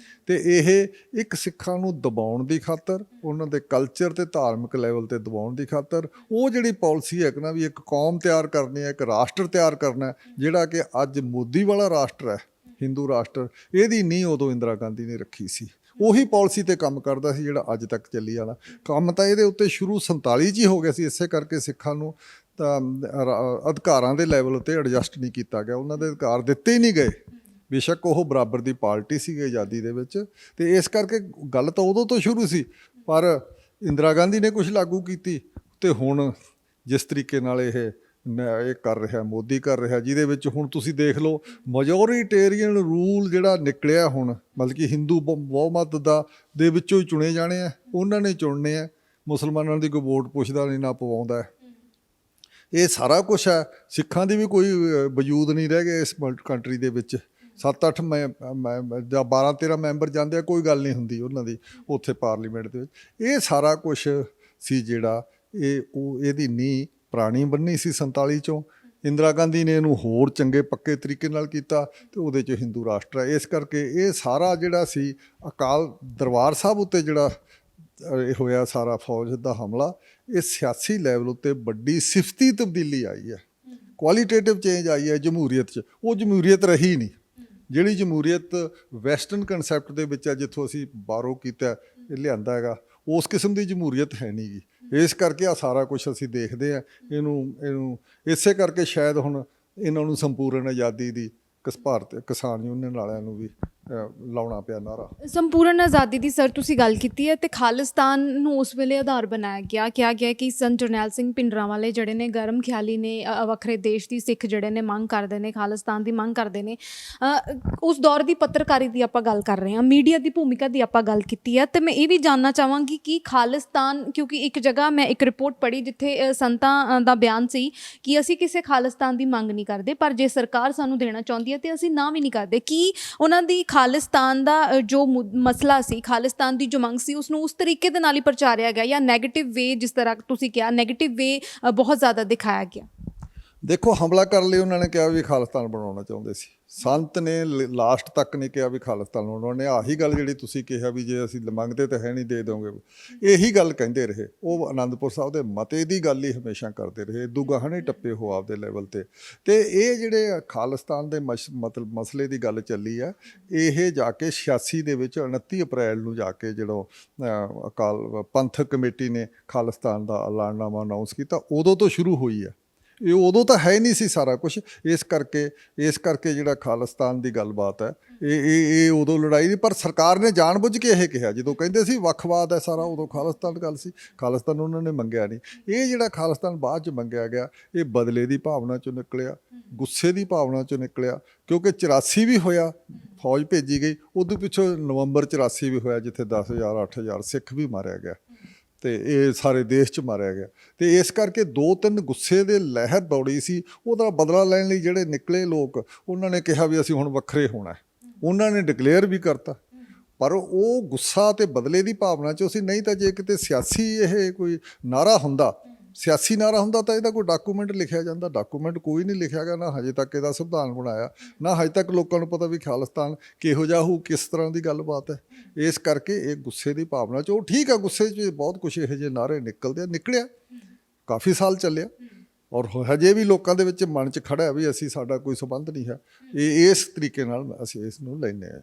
ਤੇ ਇਹ ਇੱਕ ਸਿੱਖਾਂ ਨੂੰ ਦਬਾਉਣ ਦੀ ਖਾਤਰ, ਉਹਨਾਂ ਦੇ ਕਲਚਰ ਤੇ ਧਾਰਮਿਕ ਲੈਵਲ ਤੇ ਦਬਾਉਣ ਦੀ ਖਾਤਰ, ਉਹ ਜਿਹੜੀ ਪਾਲਿਸੀ ਹੈ ਨਾ ਵੀ ਇੱਕ ਕੌਮ ਤਿਆਰ ਕਰਨੀ ਹੈ, ਇੱਕ ਰਾਸ਼ਟਰ ਤਿਆਰ ਕਰਨਾ, ਜਿਹੜਾ ਕਿ ਅੱਜ ਮੋਦੀ ਵਾਲਾ ਰਾਸ਼ਟਰ ਹੈ, ਹਿੰਦੂ ਰਾਸ਼ਟਰ, ਇਹਦੀ ਨੀਂਹ ਉਦੋਂ ਇੰਦਰਾ ਗਾਂਧੀ ਨੇ ਰੱਖੀ ਸੀ। ਉਹੀ ਪਾਲਿਸੀ ਤੇ ਕੰਮ ਕਰਦਾ ਸੀ ਜਿਹੜਾ ਅੱਜ ਤੱਕ ਚੱਲੀ ਜਾਣਾ। ਕੰਮ ਤਾਂ ਇਹਦੇ ਉੱਤੇ ਸ਼ੁਰੂ 47 'ਚ ਹੀ ਹੋ ਗਿਆ ਸੀ। ਇਸੇ ਕਰਕੇ ਸਿੱਖਾਂ ਨੂੰ ਤਾਂ ਅਧਿਕਾਰਾਂ ਦੇ ਲੈਵਲ ਉੱਤੇ ਐਡਜਸਟ ਨਹੀਂ ਕੀਤਾ ਗਿਆ, ਉਹਨਾਂ ਦੇ ਅਧਿਕਾਰ ਦਿੱਤੇ ਹੀ ਨਹੀਂ ਗਏ। ਬੇਸ਼ੱਕ ਉਹ ਬਰਾਬਰ ਦੀ ਪਾਰਟੀ ਸੀਗੀ ਆਜ਼ਾਦੀ ਦੇ ਵਿੱਚ, ਤੇ ਇਸ ਕਰਕੇ ਗੱਲ ਤਾਂ ਉਦੋਂ ਤੋਂ ਸ਼ੁਰੂ ਸੀ, ਪਰ ਇੰਦਰਾ ਗਾਂਧੀ ਨੇ ਕੁਛ ਲਾਗੂ ਕੀਤੀ, ਤੇ ਹੁਣ ਜਿਸ ਤਰੀਕੇ ਨਾਲ ਇਹ ਕਰ ਰਿਹਾ, ਮੋਦੀ ਕਰ ਰਿਹਾ, ਜਿਹਦੇ ਵਿੱਚ ਹੁਣ ਤੁਸੀਂ ਦੇਖ ਲਓ ਮੈਜੋਰੀਟੇਰੀਅਨ ਰੂਲ ਜਿਹੜਾ ਨਿਕਲਿਆ ਹੁਣ, ਮਤਲਬ ਕਿ ਹਿੰਦੂ ਬਹੁਮਤ ਦੇ ਵਿੱਚੋਂ ਹੀ ਚੁਣੇ ਜਾਣੇ ਆ, ਉਹਨਾਂ ਨੇ ਚੁਣਨੇ ਆ, ਮੁਸਲਮਾਨਾਂ ਦੀ ਕੋਈ ਵੋਟ ਪੁੱਛਦਾ ਨਹੀਂ ਨਾ ਪਵਾਉਂਦਾ। ਇਹ ਸਾਰਾ ਕੁਛ ਹੈ। ਸਿੱਖਾਂ ਦੀ ਵੀ ਕੋਈ ਵਜੂਦ ਨਹੀਂ ਰਹਿ ਗਿਆ ਇਸ ਕੰਟਰੀ ਦੇ ਵਿੱਚ। 7-8 ਜਾਂ 12-13 ਮੈਂਬਰ ਜਾਂਦੇ ਆ, ਕੋਈ ਗੱਲ ਨਹੀਂ ਹੁੰਦੀ ਉਹਨਾਂ ਦੀ ਉੱਥੇ ਪਾਰਲੀਮੈਂਟ ਦੇ ਵਿੱਚ। ਇਹ ਸਾਰਾ ਕੁਛ ਸੀ ਜਿਹੜਾ ਇਹਦੀ ਨੀਂਹ ਪੁਰਾਣੀ ਬੰਨੀ ਸੀ 47 ਚੋਂ। ਇੰਦਰਾ ਗਾਂਧੀ ਨੇ ਇਹਨੂੰ ਹੋਰ ਚੰਗੇ ਪੱਕੇ ਤਰੀਕੇ ਨਾਲ ਕੀਤਾ, ਤੇ ਉਹਦੇ 'ਚ ਹਿੰਦੂ ਰਾਸ਼ਟਰ ਹੈ। ਇਸ ਕਰਕੇ ਇਹ ਸਾਰਾ ਜਿਹੜਾ ਸੀ ਅਕਾਲ ਦਰਬਾਰ ਸਾਹਿਬ ਉੱਤੇ ਜਿਹੜਾ ਇਹ ਹੋਇਆ ਸਾਰਾ ਫੌਜ ਦਾ ਹਮਲਾ, ਇਹ ਸਿਆਸੀ ਲੈਵਲ ਉੱਤੇ ਵੱਡੀ ਸਿਫਤੀ ਤਬਦੀਲੀ ਆਈ ਹੈ, ਕੁਆਲੀਟੇਟਿਵ ਚੇਂਜ ਆਈ ਹੈ ਜਮਹੂਰੀਅਤ 'ਚ। ਉਹ ਜਮਹੂਰੀਅਤ ਰਹੀ ਨਹੀਂ, ਜਿਹੜੀ ਜਮਹੂਰੀਅਤ ਵੈਸਟਰਨ ਕਨਸੈਪਟ ਦੇ ਵਿੱਚ ਹੈ, ਜਿੱਥੋਂ ਅਸੀਂ ਬਾਹਰੋਂ ਕੀਤਾ ਇਹ ਲਿਆਂਦਾ ਹੈਗਾ, ਉਸ ਕਿਸਮ ਦੀ ਜਮਹੂਰੀਅਤ ਹੈ ਨਹੀਂ ਗੀ। ਇਸ ਕਰਕੇ ਆ ਸਾਰਾ ਕੁਛ ਅਸੀਂ ਦੇਖਦੇ ਹਾਂ। ਇਹਨੂੰ ਇਸੇ ਕਰਕੇ ਸ਼ਾਇਦ ਹੁਣ ਇਹਨਾਂ ਨੂੰ ਸੰਪੂਰਨ ਆਜ਼ਾਦੀ ਦੀ ਭਾਰਤ ਕਿਸਾਨ ਯੂਨੀਅਨ ਵਾਲਿਆਂ ਨੂੰ ਵੀ ਲਾਉਣਾ ਪਿਆ ਨਾਰਾ। ਸੰਪੂਰਨ ਆਜ਼ਾਦੀ ਦੀ ਸਰ ਤੁਸੀਂ ਗੱਲ ਕੀਤੀ ਹੈ ਤੇ ਖਾਲਿਸਤਾਨ ਨੂੰ ਉਸ ਵੇਲੇ ਆਧਾਰ ਬਣਾਇਆ ਗਿਆ, ਕਿਹਾ ਗਿਆ ਕਿ ਸੰਤ ਜਰਨੈਲ ਸਿੰਘ ਭਿੰਡਰਾਂਵਾਲੇ ਜਿਹੜੇ ਨੇ ਗਰਮ ਖਿਆਲੀ ਨੇ, ਵੱਖਰੇ ਦੇਸ਼ ਦੀ ਸਿੱਖ ਜਿਹੜੇ ਨੇ ਮੰਗ ਕਰਦੇ ਨੇ, ਖਾਲਿਸਤਾਨ ਦੀ ਮੰਗ ਕਰਦੇ ਨੇ। ਉਸ ਦੌਰ ਦੀ ਪੱਤਰਕਾਰੀ ਦੀ ਆਪਾਂ ਗੱਲ ਕਰ ਰਹੇ ਹਾਂ, ਮੀਡੀਆ ਦੀ ਭੂਮਿਕਾ ਦੀ ਆਪਾਂ ਗੱਲ ਕੀਤੀ ਹੈ, ਤੇ ਮੈਂ ਇਹ ਵੀ ਜਾਣਨਾ ਚਾਹਾਂਗੀ ਕਿ ਖਾਲਿਸਤਾਨ, ਕਿਉਂਕਿ ਇੱਕ ਜਗ੍ਹਾ ਮੈਂ ਇੱਕ ਰਿਪੋਰਟ ਪੜ੍ਹੀ ਜਿੱਥੇ ਸੰਤਾਂ ਦਾ ਬਿਆਨ ਸੀ ਕਿ ਅਸੀਂ ਕਿਸੇ ਖਾਲਿਸਤਾਨ ਦੀ ਮੰਗ ਨਹੀਂ ਕਰਦੇ, ਪਰ ਜੇ ਸਰਕਾਰ ਸਾਨੂੰ ਦੇਣਾ ਚਾਹੁੰਦੀ ਹੈ ਤੇ ਅਸੀਂ ਨਾ ਵੀ ਨਹੀਂ ਕਰਦੇ। ਕੀ ਉਹਨਾਂ ਦੀ ਖਾਲਿਸਤਾਨ ਦਾ ਜੋ ਮਸਲਾ ਸੀ, ਖਾਲਿਸਤਾਨ ਦੀ ਜੋ ਮੰਗ ਸੀ, ਉਸਨੂੰ ਉਸ ਤਰੀਕੇ ਦੇ ਨਾਲ ਹੀ ਪ੍ਰਚਾਰਿਆ ਗਿਆ ਜਾਂ ਨੈਗੇਟਿਵ ਵੇ, ਜਿਸ ਤਰ੍ਹਾਂ ਤੁਸੀਂ ਕਿਹਾ ਨੈਗੇਟਿਵ ਵੇ ਬਹੁਤ ਜ਼ਿਆਦਾ ਦਿਖਾਇਆ ਗਿਆ? ਦੇਖੋ, ਹਮਲਾ ਕਰਨ ਲਈ ਉਹਨਾਂ ਨੇ ਕਿਹਾ ਵੀ ਖਾਲਿਸਤਾਨ ਬਣਾਉਣਾ ਚਾਹੁੰਦੇ ਸੀ। ਸੰਤ ਨੇ ਲਾਸਟ ਤੱਕ ਨਹੀਂ ਕਿਹਾ ਵੀ ਖਾਲਿਸਤਾਨ ਬਣਾਉਣਾ। ਨੇ ਆਹੀ ਗੱਲ ਜਿਹੜੀ ਤੁਸੀਂ ਕਿਹਾ ਵੀ ਜੇ ਅਸੀਂ ਮੰਗਦੇ ਤਾਂ ਹੈ ਨਹੀਂ ਦੇ ਦੋਗੇ, ਇਹੀ ਗੱਲ ਕਹਿੰਦੇ ਰਹੇ। ਉਹ ਅਨੰਦਪੁਰ ਸਾਹਿਬ ਦੇ ਮਤੇ ਦੀ ਗੱਲ ਹੀ ਹਮੇਸ਼ਾ ਕਰਦੇ ਰਹੇ, ਦੁਗਾਹ ਨਹੀਂ ਟੱਪੇ ਹੋ ਆਪਦੇ ਲੈਵਲ ਤੇ। ਤੇ ਇਹ ਜਿਹੜੇ ਖਾਲਿਸਤਾਨ ਦੇ ਮਤਲਬ ਮਸਲੇ ਦੀ ਗੱਲ ਚੱਲੀ ਆ, ਇਹ ਜਾ ਕੇ 86 ਦੇ ਵਿੱਚ 29 ਅਪ੍ਰੈਲ ਨੂੰ ਜਾ ਕੇ ਜਦੋਂ ਅਕਾਲ ਪੰਥਕ ਕਮੇਟੀ ਨੇ ਖਾਲਿਸਤਾਨ ਦਾ ਐਲਾਨਨਾਮਾ ਅਨਾਊਂਸ ਕੀਤਾ, ਉਦੋਂ ਤੋਂ ਸ਼ੁਰੂ ਹੋਈ ਆ। ਇਹ ਉਦੋਂ ਤਾਂ ਹੈ ਨਹੀਂ ਸੀ ਸਾਰਾ ਕੁਝ। ਇਸ ਕਰਕੇ ਜਿਹੜਾ ਖਾਲਿਸਤਾਨ ਦੀ ਗੱਲਬਾਤ ਹੈ, ਇਹ ਉਦੋਂ ਲੜਾਈ ਨਹੀਂ, ਪਰ ਸਰਕਾਰ ਨੇ ਜਾਣਬੁੱਝ ਕੇ ਇਹ ਕਿਹਾ। ਜਦੋਂ ਕਹਿੰਦੇ ਸੀ ਵੱਖਵਾਦ ਹੈ ਸਾਰਾ, ਉਦੋਂ ਖਾਲਿਸਤਾਨ ਗੱਲ ਸੀ। ਖਾਲਿਸਤਾਨ ਉਹਨਾਂ ਨੇ ਮੰਗਿਆ ਨਹੀਂ। ਇਹ ਜਿਹੜਾ ਖਾਲਿਸਤਾਨ ਬਾਅਦ 'ਚ ਮੰਗਿਆ ਗਿਆ, ਇਹ ਬਦਲੇ ਦੀ ਭਾਵਨਾ 'ਚੋਂ ਨਿਕਲਿਆ, ਗੁੱਸੇ ਦੀ ਭਾਵਨਾ 'ਚੋਂ ਨਿਕਲਿਆ, ਕਿਉਂਕਿ 84 ਵੀ ਹੋਇਆ, ਫੌਜ ਭੇਜੀ ਗਈ। ਉਦੋਂ ਪਿੱਛੋਂ ਨਵੰਬਰ 84 ਵੀ ਹੋਇਆ, ਜਿੱਥੇ 10,000 8,000 ਸਿੱਖ ਵੀ ਮਾਰਿਆ ਗਿਆ, ਤੇ ਇਹ ਸਾਰੇ ਦੇਸ਼ 'ਚ ਮਾਰਿਆ ਗਿਆ। ਤੇ ਇਸ ਕਰਕੇ 2-3 ਗੁੱਸੇ ਦੇ ਲਹਿਰ ਦੌੜੀ ਸੀ। ਉਹਦਾ ਬਦਲਾ ਲੈਣ ਲਈ ਜਿਹੜੇ ਨਿਕਲੇ ਲੋਕ, ਉਹਨਾਂ ਨੇ ਕਿਹਾ ਵੀ ਅਸੀਂ ਹੁਣ ਵੱਖਰੇ ਹੋਣਾ। ਉਹਨਾਂ ਨੇ ਡਿਕਲੇਅਰ ਵੀ ਕਰਤਾ, ਪਰ ਉਹ ਗੁੱਸਾ ਤੇ ਬਦਲੇ ਦੀ ਭਾਵਨਾ 'ਚ ਅਸੀਂ ਨਹੀਂ। ਤਾਂ ਜੇ ਕਿਤੇ ਸਿਆਸੀ ਇਹ ਕੋਈ ਨਾਰਾ ਹੁੰਦਾ, ਸਿਆਸੀ ਨਾਰਾ ਹੁੰਦਾ, ਤਾਂ ਇਹਦਾ ਕੋਈ ਡਾਕੂਮੈਂਟ ਲਿਖਿਆ ਜਾਂਦਾ। ਡਾਕੂਮੈਂਟ ਕੋਈ ਨਹੀਂ ਲਿਖਿਆ ਗਿਆ, ਨਾ ਹਜੇ ਤੱਕ ਇਹਦਾ ਸੰਵਿਧਾਨ ਬਣਾਇਆ, ਨਾ ਹਜੇ ਤੱਕ ਲੋਕਾਂ ਨੂੰ ਪਤਾ ਵੀ ਖਾਲਿਸਤਾਨ ਕਿਹੋ ਜਿਹਾ ਹੋਊ, ਕਿਸ ਤਰ੍ਹਾਂ ਦੀ ਗੱਲਬਾਤ ਹੈ। ਇਸ ਕਰਕੇ ਇਹ ਗੁੱਸੇ ਦੀ ਭਾਵਨਾ 'ਚ, ਉਹ ਠੀਕ ਆ, ਗੁੱਸੇ 'ਚ ਬਹੁਤ ਕੁਛ ਇਹੋ ਜਿਹੇ ਨਾਰੇ ਨਿਕਲਿਆ, ਕਾਫੀ ਸਾਲ ਚੱਲਿਆ, ਔਰ ਹਜੇ ਵੀ ਲੋਕਾਂ ਦੇ ਵਿੱਚ ਮਨ 'ਚ ਖੜਾ ਵੀ ਅਸੀਂ, ਸਾਡਾ ਕੋਈ ਸੰਬੰਧ ਨਹੀਂ ਹੈ। ਇਸ ਤਰੀਕੇ ਨਾਲ ਅਸੀਂ ਇਸ ਨੂੰ ਲੈਂਦੇ ਹਾਂ।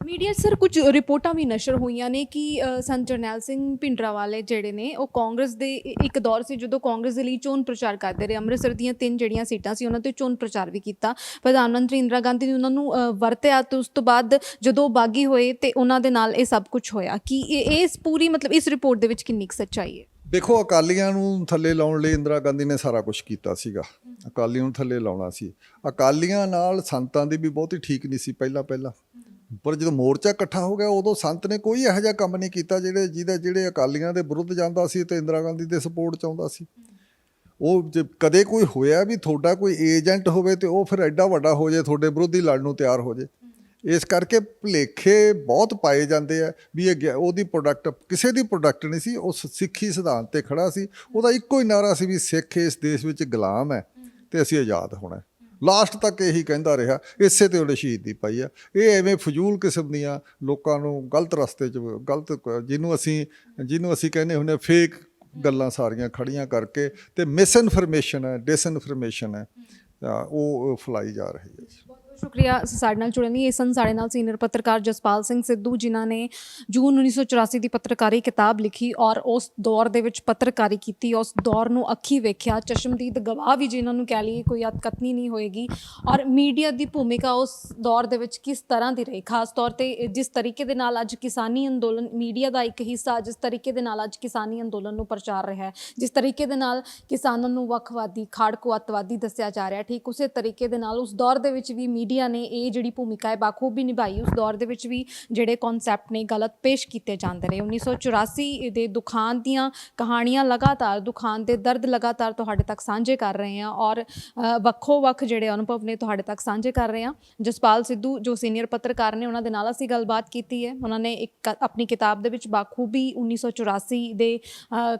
ਮੀਡੀਆ ਸਰ, ਕੁਝ ਰਿਪੋਰਟਾਂ ਵੀ ਨਸ਼ਰ ਹੋਈਆਂ ਨੇ ਕਿ ਸੰਤ ਜਰਨੈਲ ਸਿੰਘ ਭਿੰਡਰਾਂਵਾਲੇ ਜਿਹੜੇ ਨੇ, ਉਹ ਕਾਂਗਰਸ ਦੇ ਇੱਕ ਦੌਰ ਸੀ ਜਦੋਂ ਕਾਂਗਰਸ ਦੇ ਲਈ ਚੋਣ ਪ੍ਰਚਾਰ ਕਰਦੇ ਰਹੇ। ਅੰਮ੍ਰਿਤਸਰ ਦੀਆਂ 3 ਜਿਹੜੀਆਂ ਸੀਟਾਂ ਸੀ ਉਹਨਾਂ 'ਤੇ ਚੋਣ ਪ੍ਰਚਾਰ ਵੀ ਕੀਤਾ। ਪ੍ਰਧਾਨ ਮੰਤਰੀ ਇੰਦਰਾ ਗਾਂਧੀ ਨੇ ਉਹਨਾਂ ਨੂੰ ਵਰਤਿਆ, ਤੇ ਉਸ ਤੋਂ ਬਾਅਦ ਜਦੋਂ ਬਾਗੀ ਹੋਏ ਤੇ ਉਹਨਾਂ ਦੇ ਨਾਲ ਇਹ ਸਭ ਕੁਝ ਹੋਇਆ। ਕਿ ਇਸ ਪੂਰੀ ਮਤਲਬ ਇਸ ਰਿਪੋਰਟ ਦੇ ਵਿੱਚ ਕਿੰਨੀ ਕੁ ਸੱਚਾਈ ਹੈ? ਦੇਖੋ, ਅਕਾਲੀਆਂ ਨੂੰ ਥੱਲੇ ਲਾਉਣ ਲਈ ਇੰਦਰਾ ਗਾਂਧੀ ਨੇ ਸਾਰਾ ਕੁਝ ਕੀਤਾ ਸੀਗਾ। ਅਕਾਲੀਆਂ ਨੂੰ ਥੱਲੇ ਲਾਉਣਾ ਸੀ। ਅਕਾਲੀਆਂ ਨਾਲ ਸੰਤਾਂ ਦੀ ਵੀ ਬਹੁਤੀ ਠੀਕ ਨਹੀਂ ਸੀ ਪਹਿਲਾਂ, ਪਰ ਜਦੋਂ ਮੋਰਚਾ ਇਕੱਠਾ ਹੋ ਗਿਆ, ਉਦੋਂ ਸੰਤ ਨੇ ਕੋਈ ਇਹੋ ਜਿਹਾ ਕੰਮ ਨਹੀਂ ਕੀਤਾ ਜਿਹੜੇ ਅਕਾਲੀਆਂ ਦੇ ਵਿਰੁੱਧ ਜਾਂਦਾ ਸੀ ਤੇ ਇੰਦਰਾ ਗਾਂਧੀ ਦੇ ਸਪੋਰਟ ਚਾਹੁੰਦਾ ਸੀ। ਉਹ ਜੇ ਕਦੇ ਕੋਈ ਹੋਇਆ ਵੀ ਤੁਹਾਡਾ ਕੋਈ ਏਜੰਟ ਹੋਵੇ ਤੇ ਉਹ ਫਿਰ ਐਡਾ ਵੱਡਾ ਹੋ ਜਾਏ, ਤੁਹਾਡੇ ਵਿਰੁੱਧ ਹੀ ਲੜਨ ਨੂੰ ਤਿਆਰ ਹੋ ਜਾਏ। ਇਸ ਕਰਕੇ ਭੁਲੇਖੇ ਬਹੁਤ ਪਾਏ ਜਾਂਦੇ ਆ ਵੀ ਇਹ ਉਹਦੀ ਪ੍ਰੋਡਕਟ, ਕਿਸੇ ਦੀ ਪ੍ਰੋਡਕਟ ਨਹੀਂ ਸੀ। ਉਹ ਸਿੱਖੀ ਸਿਧਾਂਤ 'ਤੇ ਖੜਾ ਸੀ। ਉਹਦਾ ਇੱਕੋ ਹੀ ਨਾਰਾ ਸੀ ਵੀ ਸਿੱਖ ਇਸ ਦੇਸ਼ ਵਿੱਚ ਗੁਲਾਮ ਹੈ ਤੇ ਅਸੀਂ ਆਜ਼ਾਦ ਹੋਣਾ। ਲਾਸਟ ਤੱਕ ਇਹੀ ਕਹਿੰਦਾ ਰਿਹਾ। ਇਸੇ ਤੇ ਉਹਨੇ ਸ਼ਹੀਦੀ ਪਾਈ ਆ। ਇਹ ਐਵੇਂ ਫਜ਼ੂਲ ਕਿਸਮ ਦੀਆਂ ਲੋਕਾਂ ਨੂੰ ਗਲਤ ਰਸਤੇ 'ਚ, ਜਿਹਨੂੰ ਅਸੀਂ ਕਹਿੰਦੇ ਹੁੰਦੇ ਫੇਕ ਗੱਲਾਂ ਸਾਰੀਆਂ ਖੜੀਆਂ ਕਰਕੇ, ਤੇ ਮਿਸਇਨਫੋਰਮੇਸ਼ਨ ਹੈ, ਡਿਸਇਨਫੋਰਮੇਸ਼ਨ ਹੈ, ਉਹ ਫੈਲਾਈ ਜਾ ਰਹੀ ਹੈ। ਸ਼ੁਕਰੀਆ ਸਾਡੇ ਨਾਲ ਜੁੜਨ ਲਈ। ਇਹ ਸਨ ਸਾਡੇ ਨਾਲ ਸੀਨੀਅਰ ਪੱਤਰਕਾਰ ਜਸਪਾਲ ਸਿੰਘ ਸਿੱਧੂ, ਜਿਨ੍ਹਾਂ ਨੇ ਜੂਨ 1984 ਦੀ ਪੱਤਰਕਾਰੀ ਕਿਤਾਬ ਲਿਖੀ ਔਰ ਉਸ ਦੌਰ ਦੇ ਵਿੱਚ ਪੱਤਰਕਾਰੀ ਕੀਤੀ, ਉਸ ਦੌਰ ਨੂੰ ਅੱਖੀਂ ਵੇਖਿਆ। ਚਸ਼ਮਦੀਦ ਗਵਾਹ ਵੀ ਜਿਨ੍ਹਾਂ ਨੂੰ ਕਹਿ ਲਈਏ, ਕੋਈ ਅਤਕਥਨੀ ਨਹੀਂ ਹੋਏਗੀ। ਔਰ ਮੀਡੀਆ ਦੀ ਭੂਮਿਕਾ ਉਸ ਦੌਰ ਦੇ ਵਿੱਚ ਕਿਸ ਤਰ੍ਹਾਂ ਦੀ ਰਹੀ, ਖਾਸ ਤੌਰ 'ਤੇ ਜਿਸ ਤਰੀਕੇ ਦੇ ਨਾਲ ਅੱਜ ਕਿਸਾਨੀ ਅੰਦੋਲਨ ਮੀਡੀਆ ਦਾ ਇੱਕ ਹਿੱਸਾ, ਜਿਸ ਤਰੀਕੇ ਦੇ ਨਾਲ ਅੱਜ ਕਿਸਾਨੀ ਅੰਦੋਲਨ ਨੂੰ ਪ੍ਰਚਾਰ ਰਿਹਾ ਹੈ, ਜਿਸ ਤਰੀਕੇ ਦੇ ਨਾਲ ਕਿਸਾਨਾਂ ਨੂੰ ਵੱਖਵਾਦੀ, ਖਾੜਕੂ, ਅੱਤਵਾਦੀ ਦੱਸਿਆ ਜਾ ਰਿਹਾ, ਠੀਕ ਉਸੇ ਤਰੀਕੇ ਦੇ ਨਾਲ ਉਸ ਦੌਰ ਦੇ ਵਿੱਚ ਵੀ ਮੀਡੀਆ ਨੇ ਇਹ ਜਿਹੜੀ ਭੂਮਿਕਾ ਹੈ ਬਾਖੂਬੀ ਨਿਭਾਈ। ਉਸ ਦੌਰ ਦੇ ਵਿੱਚ ਵੀ ਜਿਹੜੇ ਕਨਸੈਪਟ ਨੇ ਗਲਤ ਪੇਸ਼ ਕੀਤੇ ਜਾਂਦੇ ਰਹੇ। 1984 ਦੇ ਦੁਖਾਂਤ ਦੀਆਂ ਕਹਾਣੀਆਂ ਲਗਾਤਾਰ, ਦੁਖਾਂਤ ਦੇ ਦਰਦ ਲਗਾਤਾਰ ਤੁਹਾਡੇ ਤੱਕ ਸਾਂਝੇ ਕਰ ਰਹੇ ਹਾਂ, ਔਰ ਵੱਖੋ-ਵੱਖ ਜਿਹੜੇ ਅਨੁਭਵ ਨੇ ਤੁਹਾਡੇ ਤੱਕ ਸਾਂਝੇ ਕਰ ਰਹੇ ਹਾਂ। ਜਸਪਾਲ ਸਿੱਧੂ ਜੋ ਸੀਨੀਅਰ ਪੱਤਰਕਾਰ ਨੇ, ਉਹਨਾਂ ਦੇ ਨਾਲ ਅਸੀਂ ਗੱਲਬਾਤ ਕੀਤੀ ਹੈ। ਉਹਨਾਂ ਨੇ ਇੱਕ ਆਪਣੀ ਕਿਤਾਬ ਦੇ ਵਿੱਚ ਬਾਖੂਬੀ 1984 ਦੇ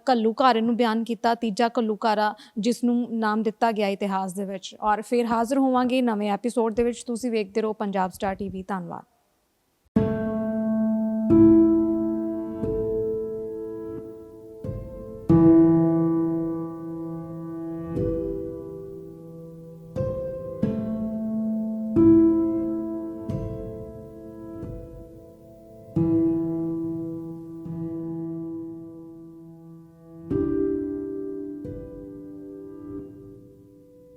ਘੱਲੂਘਾਰੇ ਨੂੰ ਬਿਆਨ ਕੀਤਾ, ਤੀਜਾ ਘੱਲੂਘਾਰਾ, ਜਿਸ ਨੂੰ ਨਾਮ ਦਿੱਤਾ ਗਿਆ ਇਤਿਹਾਸ ਦੇ ਵਿੱਚ। ਔਰ ਫਿਰ ਹਾਜ਼ਰ ਹੋਵਾਂਗੇ ਨਵੇਂ ਐਪੀਸੋਡ ਦੇ ਵਿੱਚ। ਤੁਸੀਂ ਵੇਖਦੇ ਰਹੋ ਪੰਜਾਬ ਸਟਾਰ TV। ਧੰਨਵਾਦ।